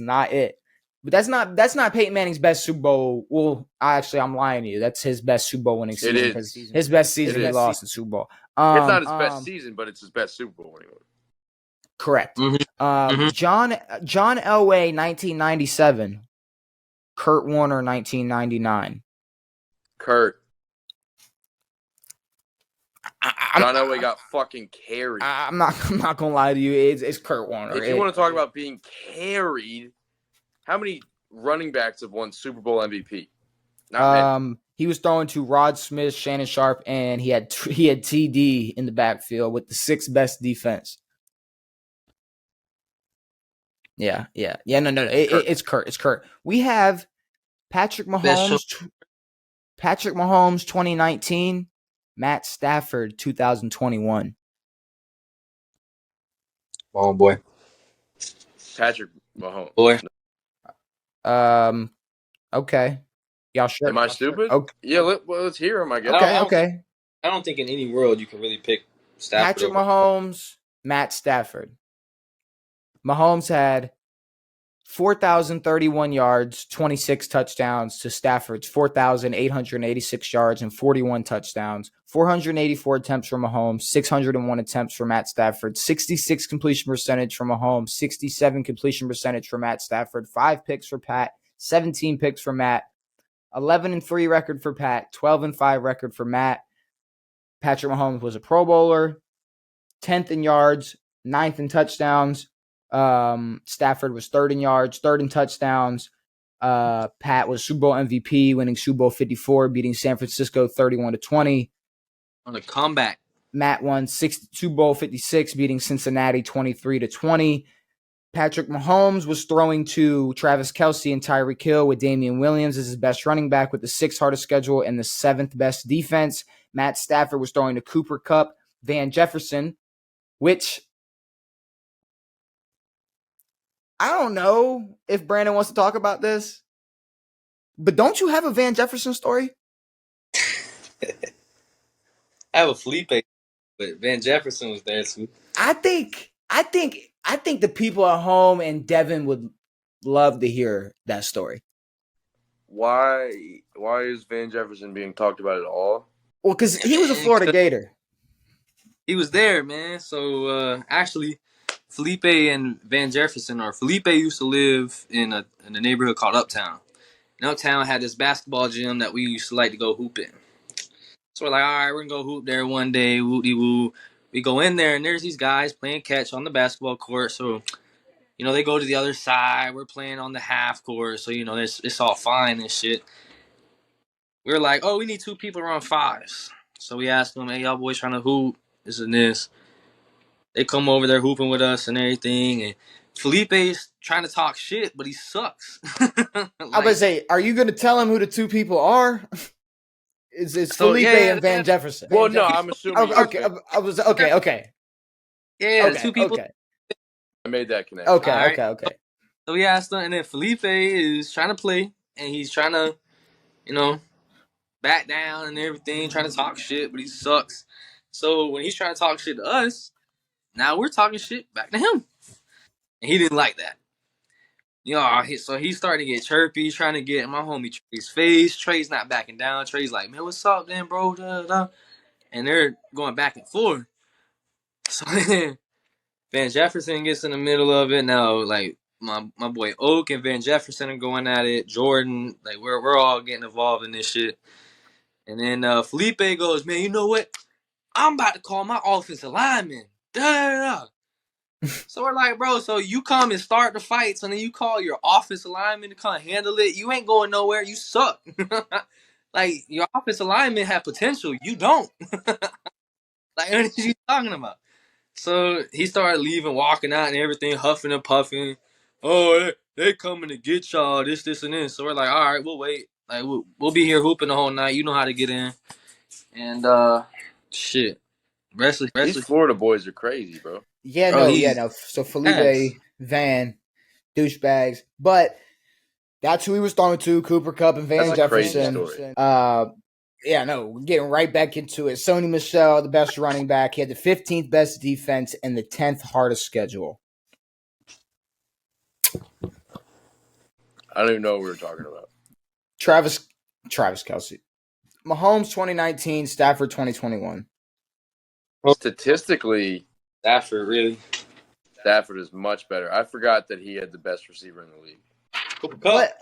not it. But that's not Peyton Manning's best Super Bowl. Well, I'm lying to you. That's his best Super Bowl winning season. It is. His best season he lost in Super Bowl. It's not his best season, but it's his best Super Bowl winning one. Correct. John Elway, 1997. Kurt Warner, 1999. Kurt. John Elway got fucking carried. I'm not gonna lie to you. It's Kurt Warner. If you want to talk about being carried, how many running backs have won Super Bowl MVP? Not many. He was throwing to Rod Smith, Shannon Sharp, and he had TD in the backfield with the 6th best defense. Yeah. No. It's Kurt. It's Kurt. We have Patrick Mahomes. Patrick Mahomes 2019, Matt Stafford 2021. Oh boy. Patrick Mahomes. Boy. Okay. Y'all sure? Am I stupid? Okay. Yeah, let's hear him, I guess. Okay. I don't think in any world you can really pick Stafford Patrick Mahomes, Matt Stafford. Mahomes had 4,031 yards, 26 touchdowns to Stafford's 4,886 yards and 41 touchdowns. 484 attempts for Mahomes, 601 attempts for Matt Stafford, 66 completion percentage for Mahomes, 67 completion percentage for Matt Stafford, 5 picks for Pat, 17 picks for Matt, 11-3 record for Pat, 12-5 record for Matt. Patrick Mahomes was a Pro Bowler, 10th in yards, 9th in touchdowns. Stafford was 3rd in yards, 3rd in touchdowns. Pat was Super Bowl MVP, winning Super Bowl 54, beating San Francisco 31-20. On a comeback. Matt won Super Bowl 56, beating Cincinnati 23-20. Patrick Mahomes was throwing to Travis Kelce and Tyreek Hill with Damian Williams as his best running back with the 6th hardest schedule and the 7th best defense. Matt Stafford was throwing to Cooper Kupp, Van Jefferson, which I don't know if Brandon wants to talk about this, but don't you have a Van Jefferson story? I have a Felipe, but Van Jefferson was there too. I think the people at home and Devan would love to hear that story. Why is Van Jefferson being talked about at all? Well, because he was a Florida Gator. He was there, man. So actually, Felipe and Van Jefferson, or Felipe used to live in a neighborhood called Uptown. And Uptown had this basketball gym that we used to like to go hoop in. So we're like, all right, we're gonna go hoop there one day, woo-de-woo. We go in there and there's these guys playing catch on the basketball court. So, they go to the other side. We're playing on the half court. So, it's all fine and shit. We were like, oh, we need 2 people around 5s. So we asked them, hey, y'all boys trying to hoop, this and this. They come over there hooping with us and everything. And Felipe's trying to talk shit, but he sucks. I was going to say, are you going to tell him who the 2 people are? It's Felipe and Van Jefferson. Well, no, I'm assuming. Okay. Okay. Yeah, the 2 people. Okay. I made that connection. Okay. So we asked him, and then Felipe is trying to play, and he's trying to, back down and everything, trying to talk shit, but he sucks. So when he's trying to talk shit to us, now we're talking shit back to him. And he didn't like that. So he started to get chirpy, trying to get my homie Trey's face. Trey's not backing down. Trey's like, man, what's up then, bro? Da, da. And they're going back and forth. So then Van Jefferson gets in the middle of it. Now, like, my boy Oak and Van Jefferson are going at it. Jordan, like, we're all getting involved in this shit. And then Felipe goes, man, you know what? I'm about to call my offensive lineman. Da, da, da. So we're like, bro, so you come and start the fights and then you call your offensive lineman to come handle it. You ain't going nowhere. You suck. Like, your offensive lineman have potential. You don't. Like, what are you talking about? So he started leaving, walking out and everything, huffing and puffing. Oh, they coming to get y'all, this, and this. So we're like, all right, we'll wait. Like, we'll be here hooping the whole night. You know how to get in. And, shit. These Florida boys are crazy, bro. Yeah, no. So Felipe, Van, douchebags. But that's who he was throwing to, Cooper Kupp and Van Jefferson. We're getting right back into it. Sony Michel, the best running back. He had the 15th best defense and the 10th hardest schedule. I don't even know what we were talking about. Travis Kelce. Mahomes 2019, Stafford 2021. Statistically, Stafford is much better. I forgot that he had the best receiver in the league. But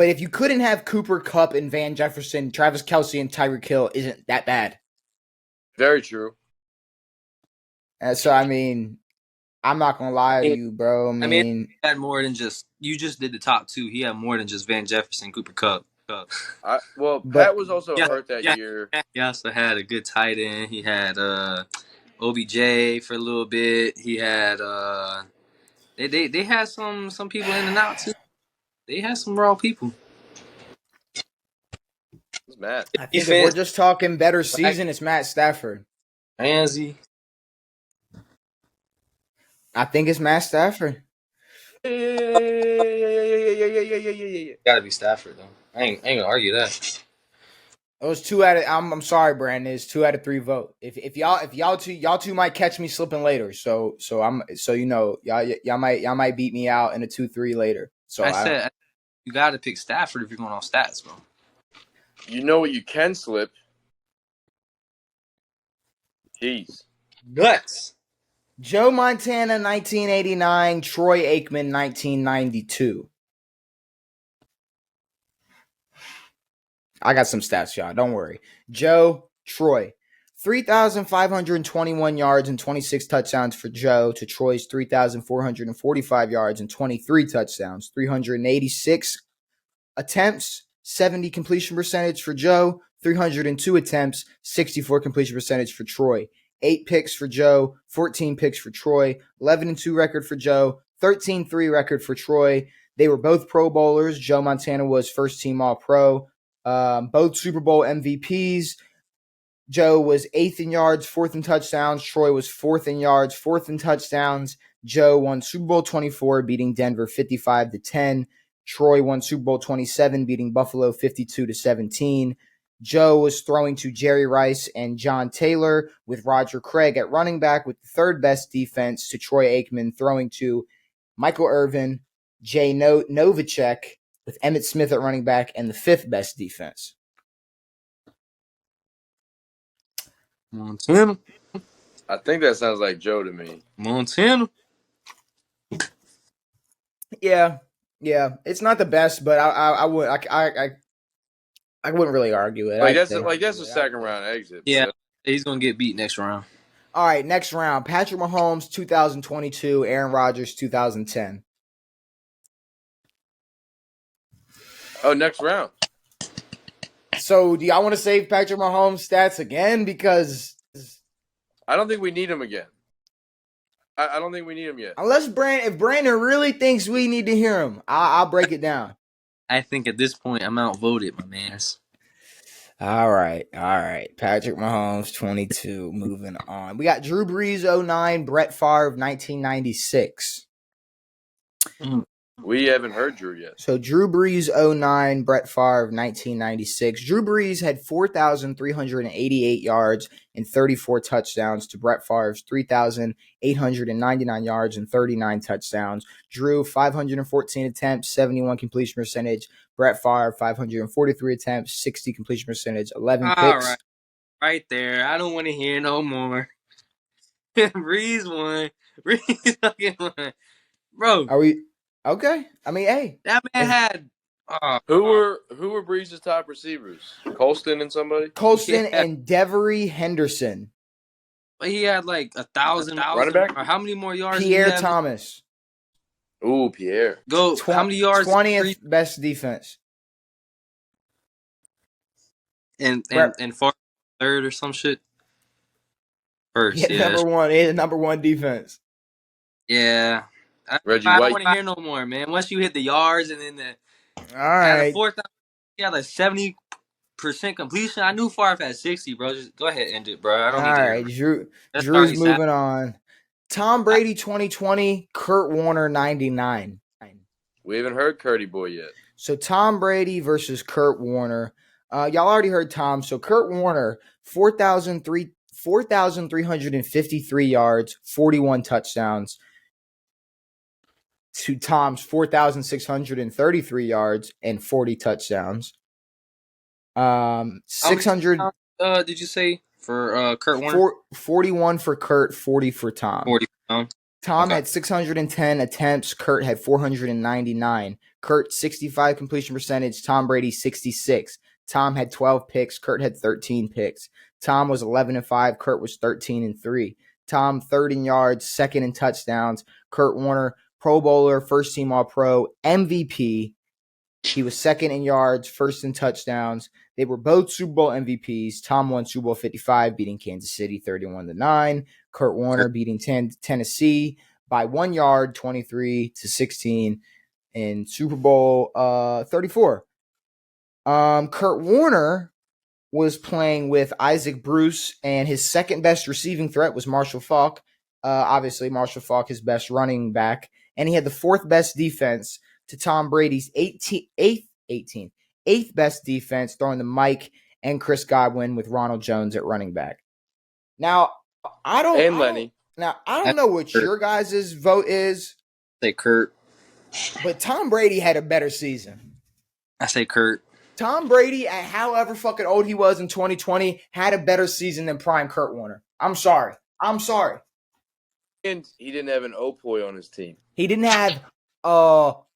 if you couldn't have Cooper Kupp and Van Jefferson, Travis Kelce and Tyreek Hill isn't that bad. Very true. So I mean, I'm not gonna lie to you, bro. I mean, he had more than just you just did the top 2. He had more than just Van Jefferson, Cooper Kupp. Pat was also hurt that year. He also had a good tight end. He had OBJ for a little bit. He had they had some people in and out too. They had some raw people. It's Matt. I think if we're just talking better season, it's Matt Stafford. Ramsey. I think it's Matt Stafford. Yeah. Gotta be Stafford though. I ain't gonna argue that. It was 2 out of. I'm sorry, Brandon. It's 2 out of 3 vote. If y'all two might catch me slipping later. So you know y'all might beat me out in a 2-3 later. So I said you got to pick Stafford if you're going on stats, bro. You know what you can slip? Keys. Nuts. Joe Montana 1989, Troy Aikman 1992. I got some stats, y'all. Don't worry. Joe, Troy. 3,521 yards and 26 touchdowns for Joe to Troy's 3,445 yards and 23 touchdowns. 386 attempts, 70 completion percentage for Joe. 302 attempts, 64 completion percentage for Troy. 8 picks for Joe, 14 picks for Troy. 11-2 record for Joe, 13-3 record for Troy. They were both Pro Bowlers. Joe Montana was first team All-Pro. Both Super Bowl MVPs. Joe was 8th in yards, 4th in touchdowns. Troy was 4th in yards, 4th in touchdowns. Joe won Super Bowl 24, beating Denver 55-10. Troy won Super Bowl 27, beating Buffalo 52-17. Joe was throwing to Jerry Rice and John Taylor, with Roger Craig at running back with the third best defense, to Troy Aikman throwing to Michael Irvin, Jay Novacek, with Emmitt Smith at running back and the fifth best defense. Montana. I think that sounds like Joe to me. Montana. Yeah, it's not the best, but I wouldn't really argue it. That's a second round exit. Yeah, he's gonna get beat next round. All right, next round: Patrick Mahomes 2022, Aaron Rodgers 2010. Oh, next round. So, do y'all want to save Patrick Mahomes' stats again? Because I don't think we need him again. I don't think we need him yet. Unless if Brandon really thinks we need to hear him, I'll break it down. I think at this point I'm outvoted, my man. All right. Patrick Mahomes 22. Moving on. We got Drew Brees 09, Brett Favre 1996. We haven't heard Drew yet. So Drew Brees 09, Brett Favre 1996. Drew Brees had 4,388 yards and 34 touchdowns to Brett Favre's 3,899 yards and 39 touchdowns. Drew 514 attempts, 71 completion percentage. Brett Favre 543 attempts, 60 completion percentage, 11 picks. All right. Right there. I don't want to hear no more. Brees won. Brees fucking won. Bro. Are we okay? I mean, hey. That man had who were Brees' top receivers? Colston and somebody? Colston and Devery Henderson. But he had like 1,000 running back. Or how many more yards? Pierre Thomas. Ooh, Pierre. Go. How many yards? 20th best defense. And far third or some shit. First, yeah. Number one. He had number one defense. Yeah. Reggie I White. don't want to hear no more, man. Once you hit the yards and then all right, fourth, he had like 70% completion. I knew Favre had 60, bro. Just go ahead and end it, bro. I don't need to. All right, Drew's moving on. Tom Brady 2020, Kurt Warner 99. We haven't heard Curdy Boy yet. So Tom Brady versus Kurt Warner. Y'all already heard Tom. So Kurt Warner, 4,353 yards, 41 touchdowns. To Tom's 4,633 yards and 40 touchdowns. 600. Did you say for Kurt Warner? 41 for Kurt, 40 for Tom. 40. Tom had 610 attempts. Kurt had 499. Kurt 65 completion percentage. Tom Brady 66. Tom had 12 picks. Kurt had 13 picks. Tom was 11-5. Kurt was 13-3. Tom third in yards, second in touchdowns. Kurt Warner, Pro Bowler, first team All-Pro, MVP. He was second in yards, first in touchdowns. They were both Super Bowl MVPs. Tom won Super Bowl 55, beating Kansas City 31-9. Kurt Warner beating Tennessee by 1 yard, 23-16 in Super Bowl 34. Kurt Warner was playing with Isaac Bruce, and his second best receiving threat was Marshall Faulk. Obviously, Marshall Faulk, his best running back. And he had the fourth best defense to Tom Brady's eighth best defense, throwing to Mike and Chris Godwin with Ronald Jones at running back. Now, I don't know what your guys' vote is. I say Kurt. But Tom Brady had a better season. I say Kurt. Tom Brady, at however fucking old he was in 2020, had a better season than prime Kurt Warner. I'm sorry. And he didn't have an Opoy on his team. He didn't have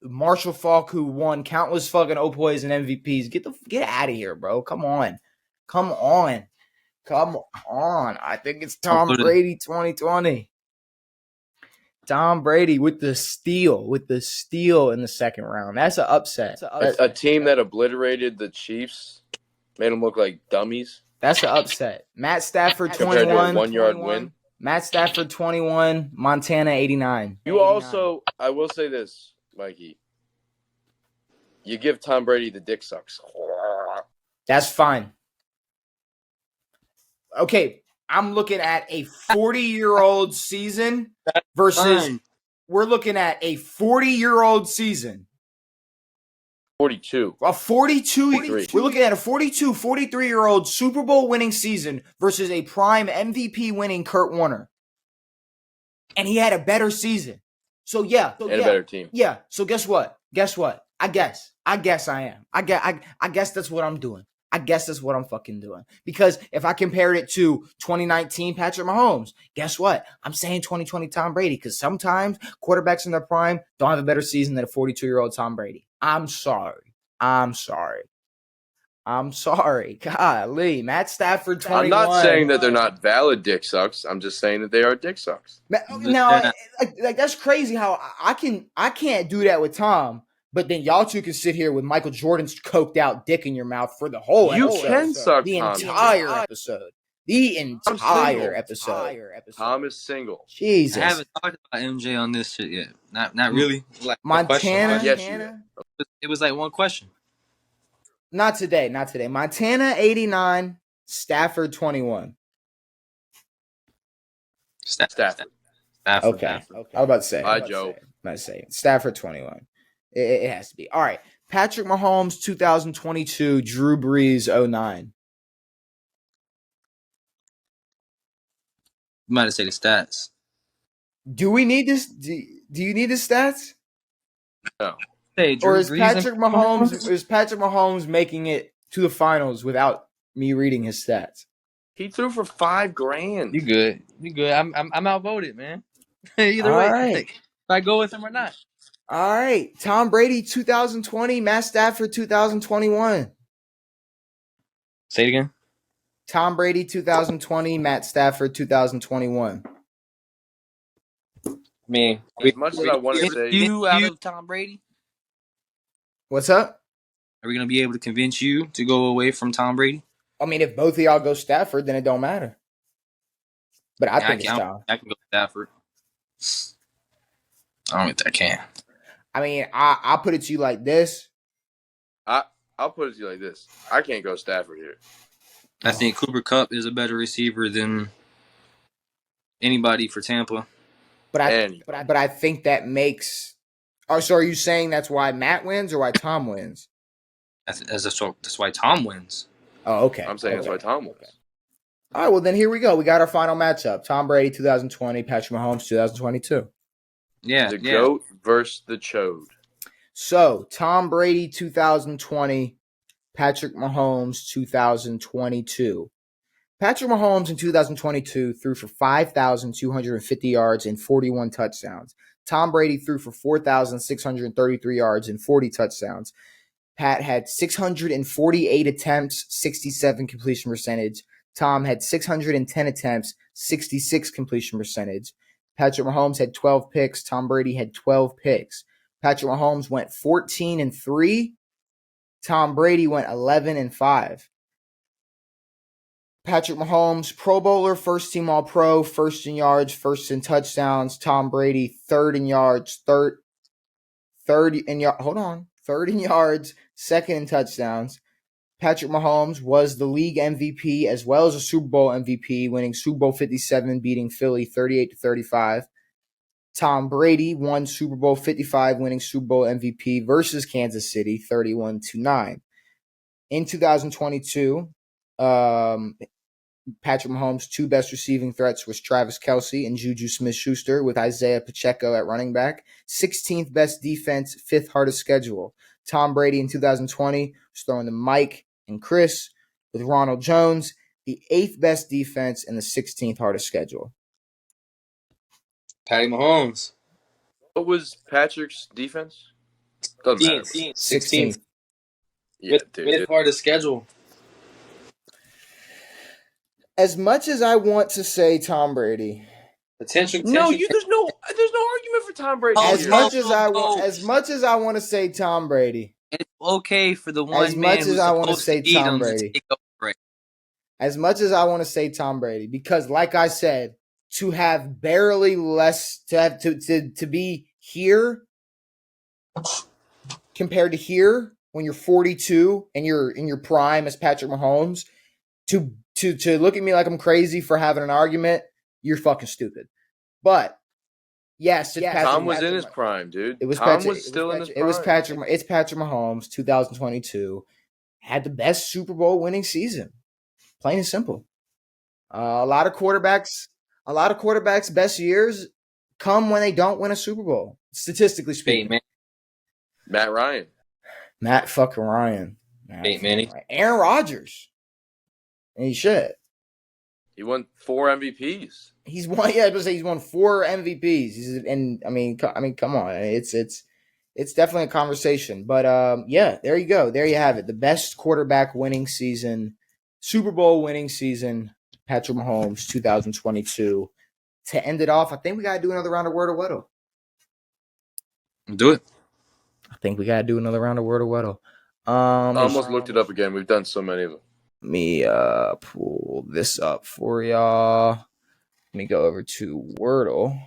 Marshall Faulk, who won countless fucking Opoys and MVPs. Get out of here, bro. Come on. I think it's Tom Brady 2020. Tom Brady with the steal in the second round. That's an upset. A team that obliterated the Chiefs, made them look like dummies. That's an upset. Matt Stafford 21, compared to a 1 yard win. Matt Stafford 21, Montana 89. You also, I will say this, Mikey. You give Tom Brady the dick sucks. That's fine. Okay, I'm looking at a 40-year-old season versus we're looking at a 40-year-old season. 42. A 42. We're looking at a 42, 43-year-old Super Bowl winning season versus a prime MVP winning Kurt Warner. And he had a better season. So yeah. And a better team. Yeah. So guess what? I guess I am. I guess that's what I'm doing. I guess that's what I'm fucking doing. Because if I compared it to 2019 Patrick Mahomes, guess what? I'm saying 2020 Tom Brady, because sometimes quarterbacks in their prime don't have a better season than a 42-year-old Tom Brady. I'm sorry. Golly. Matt Stafford 21. I'm not saying that they're not valid dick sucks. I'm just saying that they are dick sucks. Now, like that's crazy how I can't do that with Tom. But then y'all two can sit here with Michael Jordan's coked out dick in your mouth for the whole episode. You can suck the Tom. Entire episode. The entire episode. Tom is single. Jesus. I haven't talked about MJ on this shit yet. Not really. Like Montana. Yes, it was like one question. Not today. Montana 89, Stafford 21. Stafford. Okay. I was about to say. Hi, Joe. Stafford 21. It has to be. All right. Patrick Mahomes 2022, Drew Brees 09. You might have said the stats. Do we need this? Do you need the stats? No. Hey, Drew or is Brees Patrick Mahomes making it to the finals without me reading his stats? He threw for $5,000. You good. I'm outvoted, man. Either way, right. If I go with him or not. All right. Tom Brady 2020, Matt Stafford 2021. Say it again. Tom Brady 2020, Matt Stafford 2021. Man, as much as I want to say you out of Tom Brady. What's up? Are we going to be able to convince you to go away from Tom Brady? I mean, if both of y'all go Stafford, then it don't matter. But I think it's Tom. I can go Stafford. I don't think I can. I mean, I'll put it to you like this. I'll put it to you like this. I can't go Stafford here. I think Cooper Kupp is a better receiver than anybody for Tampa. But I think that makes. Oh, so are you saying that's why Matt wins or why Tom wins? That's why Tom wins. Oh, okay. I'm saying that's why Tom wins. Okay. All right, well, then here we go. We got our final matchup. Tom Brady 2020, Patrick Mahomes 2022. Yeah. The GOAT versus the Chode. So, Tom Brady 2020, Patrick Mahomes 2022. Patrick Mahomes in 2022 threw for 5,250 yards and 41 touchdowns. Tom Brady threw for 4,633 yards and 40 touchdowns. Pat had 648 attempts, 67 completion percentage. Tom had 610 attempts, 66 completion percentage. Patrick Mahomes had 12 picks. Tom Brady had 12 picks. Patrick Mahomes went 14-3 Tom Brady went 11-5. Patrick Mahomes, Pro Bowler, first team All Pro, first in yards, first in touchdowns. Tom Brady, third in yards, third in yards, second in touchdowns. Patrick Mahomes was the league MVP as well as a Super Bowl MVP, winning Super Bowl 57, beating Philly 38-35. Tom Brady won Super Bowl 55, winning Super Bowl MVP versus Kansas City 31-9. In 2022, Patrick Mahomes' two best receiving threats was Travis Kelce and Juju Smith-Schuster, with Isaiah Pacheco at running back. 16th best defense, fifth hardest schedule. Tom Brady in 2020 was throwing to Mike and Chris with Ronald Jones, the 8th best defense and the 16th hardest schedule. Patty Mahomes. What was Patrick's defense? Doesn't matter. 16th. Yeah, with hardest schedule. As much as I want to say Tom Brady, there's no argument for Tom Brady. As much as I want to say Tom Brady, it's okay for the one as much as I want to say Tom Brady. As much as I want to say Tom Brady, because like I said, to have barely less to be here compared to here when you're 42 and you're in your prime as Patrick Mahomes, to look at me like I'm crazy for having an argument, you're fucking stupid. But yes, Tom was in his prime, dude. It was Tom Patrick, was still in his prime. It was Patrick. It's Patrick Mahomes, 2022, had the best Super Bowl winning season. Plain and simple. A lot of quarterbacks' best years come when they don't win a Super Bowl, statistically speaking. Hey, Matt Ryan. Matt fucking Ryan. Manning. Aaron Rodgers. And he should. He won 4 MVPs. He's won 4 MVPs. Come on. It's definitely a conversation. But yeah, there you go. There you have it. The best quarterback winning season, Super Bowl winning season, Patrick Mahomes, 2022. To end it off, I think we gotta do another round of Word or Weddle. Do it. I think we gotta do another round of Word or Weddle. I almost looked it up again. We've done so many of them. Let me pull this up for y'all. Let me go over to Wordle.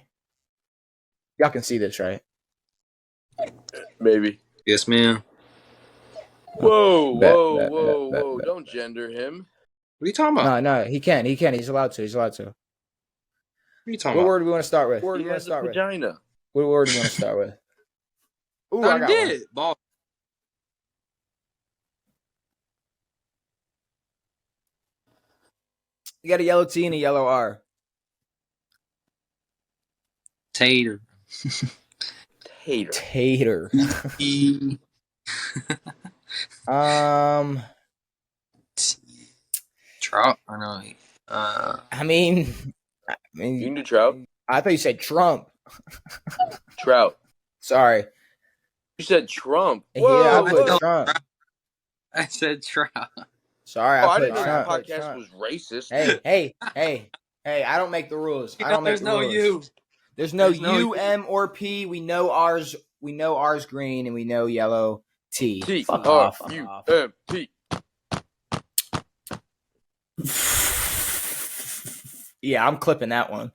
Y'all can see this, right? Maybe. Yes, ma'am. Whoa. Don't gender him. What are you talking about? No, he can. He's allowed to. What are you talking about? What word do we want to start with? He has a vagina. What word do you want to start with? Ooh, I got one. Ball. You got a yellow T and a yellow R. Tater. Trout. I know. I mean, you can do Trout. I thought you said Trump. Trout. Sorry. You said Trump. Whoa, yeah, I put Trump. I said Trout. Sorry, I didn't know the podcast was racist. Hey! I don't make the rules. I don't make the rules. There's no U, M, or P. We know ours. We know ours green, and we know yellow T. Fuck off. U, M, P. Yeah, I'm clipping that one.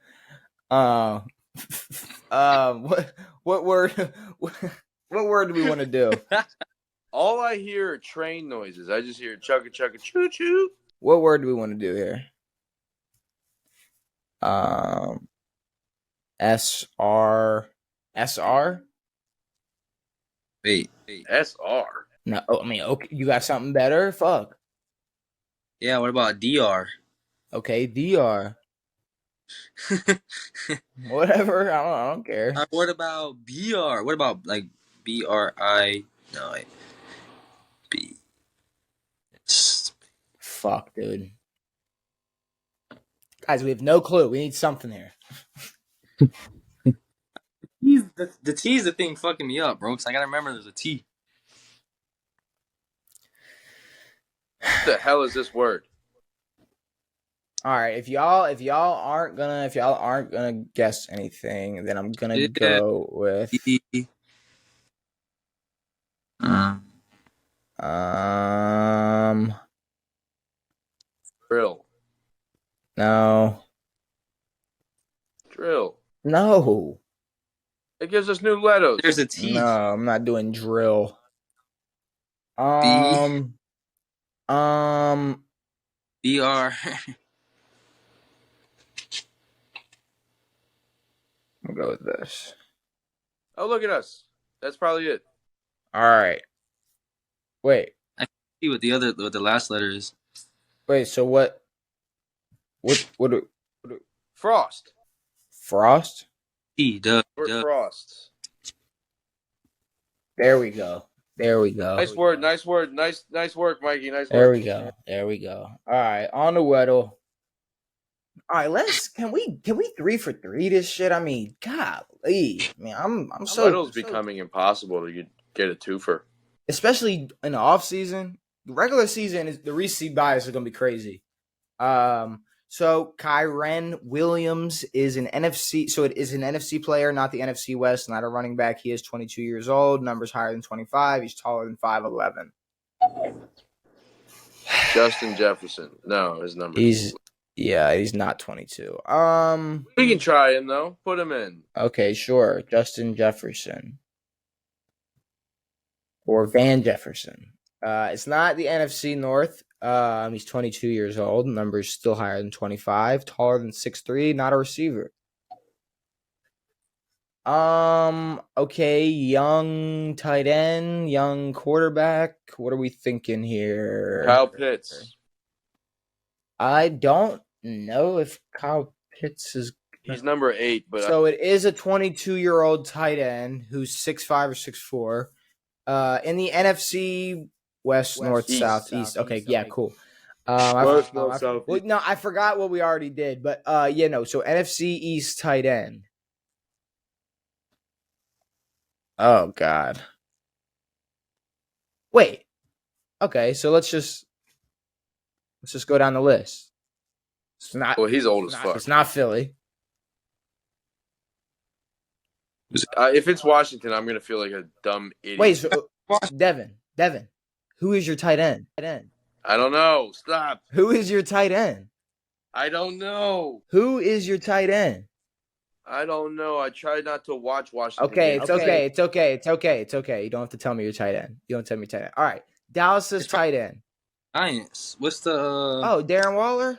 What word? What word do we want to do? All I hear are train noises. I just hear chugga chugga choo choo. What word do we want to do here? SR. Wait. SR. No, I mean, okay, you got something better? Fuck. Yeah, what about DR? Okay, DR. Whatever, I don't care. What about BR? What about like BRI? No, wait. B. Fuck, dude. Guys, we have no clue. We need something here. The T is the thing fucking me up, bro. Because I gotta remember there's a T. What the hell is this word? All right, if y'all aren't gonna guess anything, then I'm gonna go with Drill. No. Drill. No. It gives us new letters. There's a T. No, I'm not doing drill. B. BR. I'll go with this. Oh, look at us. That's probably it. All right. Wait. I can see what the last letter is. Wait. So what? Frost. Frost. T. Frost. There we go. Nice word. Nice work, Mikey. Nice work. There we go. All right, on the Weddle. All right, can we 3 for 3 this shit? I mean, golly, I'm so. Weddle's becoming impossible to get a twofer, especially in the off season. The regular season is the recency bias is gonna be crazy. So Kyren Williams is an NFC. So it is an NFC player, not the NFC West, not a running back. He is 22 years old. Numbers higher than 25. He's taller than 5'11". Justin Jefferson. No, his number. He's not 22. We can try him though. Put him in. Okay, sure. Justin Jefferson or Van Jefferson. It's not the NFC North. He's 22 years old. Numbers still higher than 25. Taller than 6'3". Not a receiver. Okay, young tight end, young quarterback. What are we thinking here? Kyle Pitts. I don't know if Kyle Pitts is. He's number 8, but so it is a 22-year-old tight end who's 6'5" or 6'4". In the NFC West, North, East, South, East. Okay, yeah, cool. West, North, South. No, I forgot what we already did, but so NFC East tight end. Oh God. Wait. Okay, so let's just go down the list. It's not. Well, he's old as fuck. It's not Philly. If it's Washington, I'm gonna feel like a dumb idiot. Wait, so Devan, who is your tight end? I don't know. Stop. Who is your tight end? I don't know. Who is your tight end? I don't know. I try not to watch Washington. Okay, it's okay. You don't have to tell me your tight end. All right, Dallas's tight end. Giants. What's the? Oh, Darren Waller.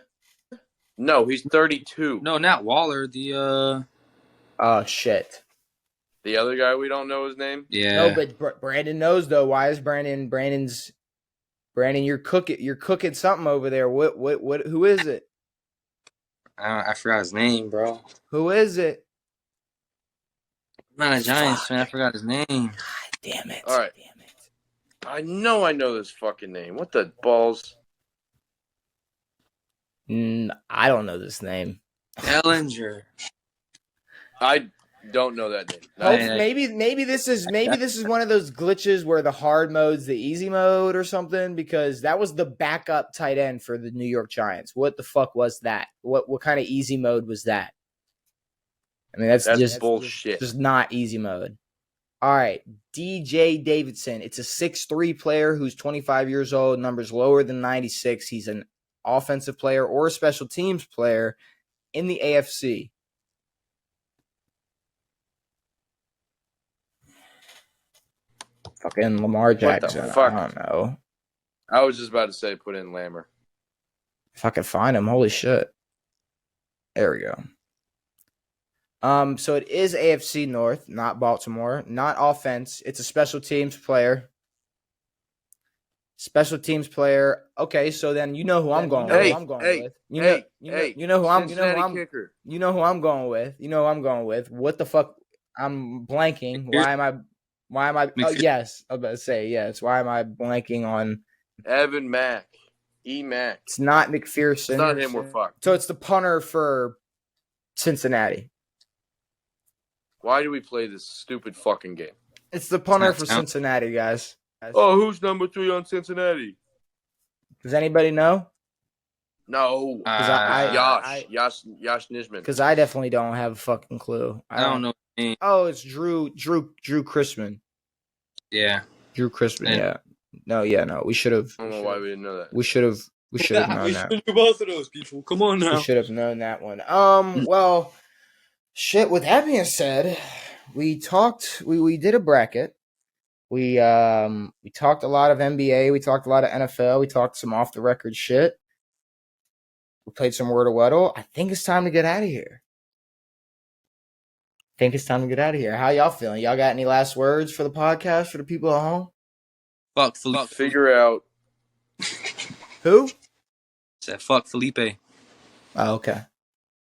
No, he's 32. No, not Waller. The. Oh shit. The other guy, we don't know his name. Yeah. No, but Brandon knows though. Why is Brandon? Brandon, you're cooking something over there. What? Who is it? I forgot his name, bro. Who is it? I'm not a Giants fan. I forgot his name. God damn it! All right. Damn it! I know this fucking name. What the balls? I don't know this name. Ellinger. I don't know that name. Maybe this is one of those glitches where the hard mode's the easy mode or something, because that was the backup tight end for the New York Giants. What the fuck was that? What kind of easy mode was that? I mean, that's just bullshit. Just not easy mode. All right, DJ Davidson. It's a 6'3" player who's 25 years old. Numbers lower than 96. He's an offensive player or a special teams player in the AFC. Fucking Lamar Jackson. I don't know. I was just about to say put in Lammer. If I could find him, holy shit. There we go. So it is AFC North, not Baltimore, not offense. It's a special teams player. Okay, so then you know who I'm going with. You know who I'm going with. What the fuck? I'm blanking. Why am I? Oh, yes, I was about to say yes. Why am I blanking on Evan Mack? E-Mac. It's not McPherson. It's not him. We're fucked. So it's the punter for Cincinnati. Why do we play this stupid fucking game? It's the punter for Cincinnati, guys. Oh, who's number 3 on Cincinnati? Does anybody know? No. Yash Nijman. Because I definitely don't have a fucking clue. I don't know. Oh, it's Drew Chrisman. Yeah. Drew Chrisman, yeah. No, we should have. I don't know why we didn't know that. We should have known that. We should do both of those, people. Come on now. We should have known that one. Well, shit. With that being said, we talked. We did a bracket. We talked a lot of NBA. We talked a lot of NFL. We talked some off the record shit. We played some Word of Weddle. I think it's time to get out of here. How y'all feeling? Y'all got any last words for the podcast for the people at home? Fuck Felipe. Figure out who? Said fuck Felipe. Oh, okay.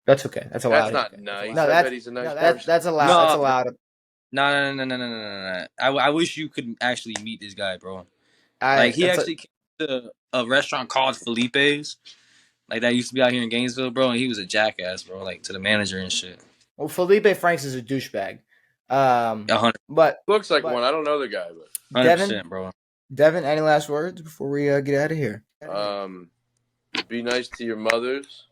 That's okay. That's allowed. That's not nice. No, I bet he's a nice person. That's allowed. No, that's allowed. No. I wish you could actually meet this guy, bro. He actually came to a restaurant called Felipe's. Like, that used to be out here in Gainesville, bro, and he was a jackass, bro, like, to the manager and shit. Well, Felipe Franks is a douchebag. 100. But looks like one. I don't know the guy, but 100%, bro. Devin, any last words before we get out of here? Be nice to your mothers.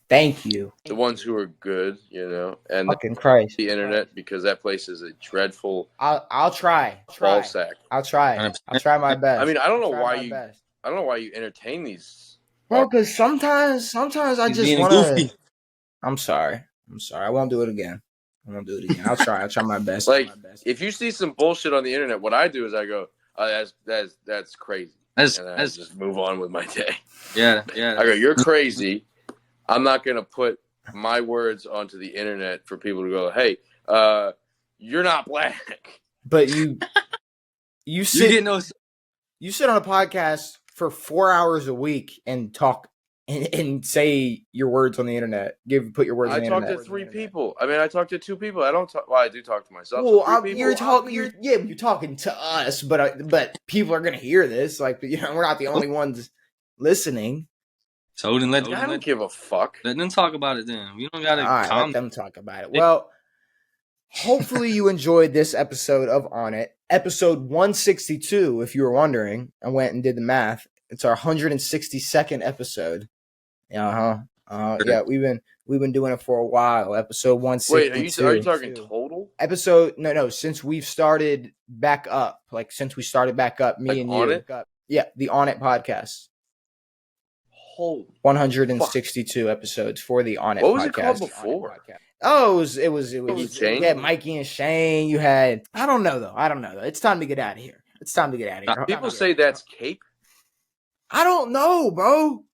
Thank you. The ones who are good, and fucking Christ. The internet, because that place is a dreadful. I'll try. Ball sack. I'll try. 100%. I'll try my best. I mean, I don't know why you entertain these. Bro, because sometimes I just want to. I'm sorry. I won't do it again. I'll try my best. If you see some bullshit on the internet, what I do is I go, "Oh, that's crazy," and I just move on with my day. Yeah. I go, "You're crazy. I'm not gonna put my words onto the internet for people to go, hey, you're not black." But you sit on a podcast for 4 hours a week and talk and say your words on the internet. Put your words on the internet. I talk to 3 people. I mean, I talk to 2 people. I don't talk. Well, I do talk to myself. Well, you're talking to us, but people are gonna hear this. Like, we're not the only ones listening. So then I don't give a fuck. Let them talk about it then. We don't gotta let them talk about it. Well, hopefully you enjoyed this episode of On It. Episode 162, if you were wondering. I went and did the math. It's our 162nd episode. Yeah, we've been doing it for a while. Episode 162. Wait, are you talking total? Episode no, since we've started back up. Like, since we started back up, me and you. On It? Yeah, the On It podcast. Holy 162 episodes for the On It podcast. What was it called before? Oh, it was you had Mikey and Shane. You had I don't know though. It's time to get out of here. People say that's Cape. I don't know, bro.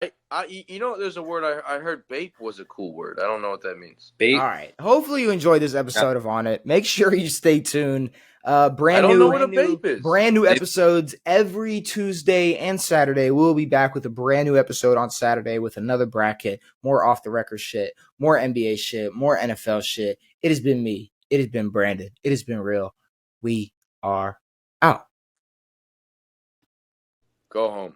There's a word I heard. Bape was a cool word. I don't know what that means. Bape. All right. Hopefully you enjoyed this episode of On It. Make sure you stay tuned. Brand new episodes every Tuesday and Saturday. We'll be back with a brand new episode on Saturday with another bracket, more off the record shit, more NBA shit, more NFL shit. It has been me. It has been Brandon. It has been real. We are out. Go home.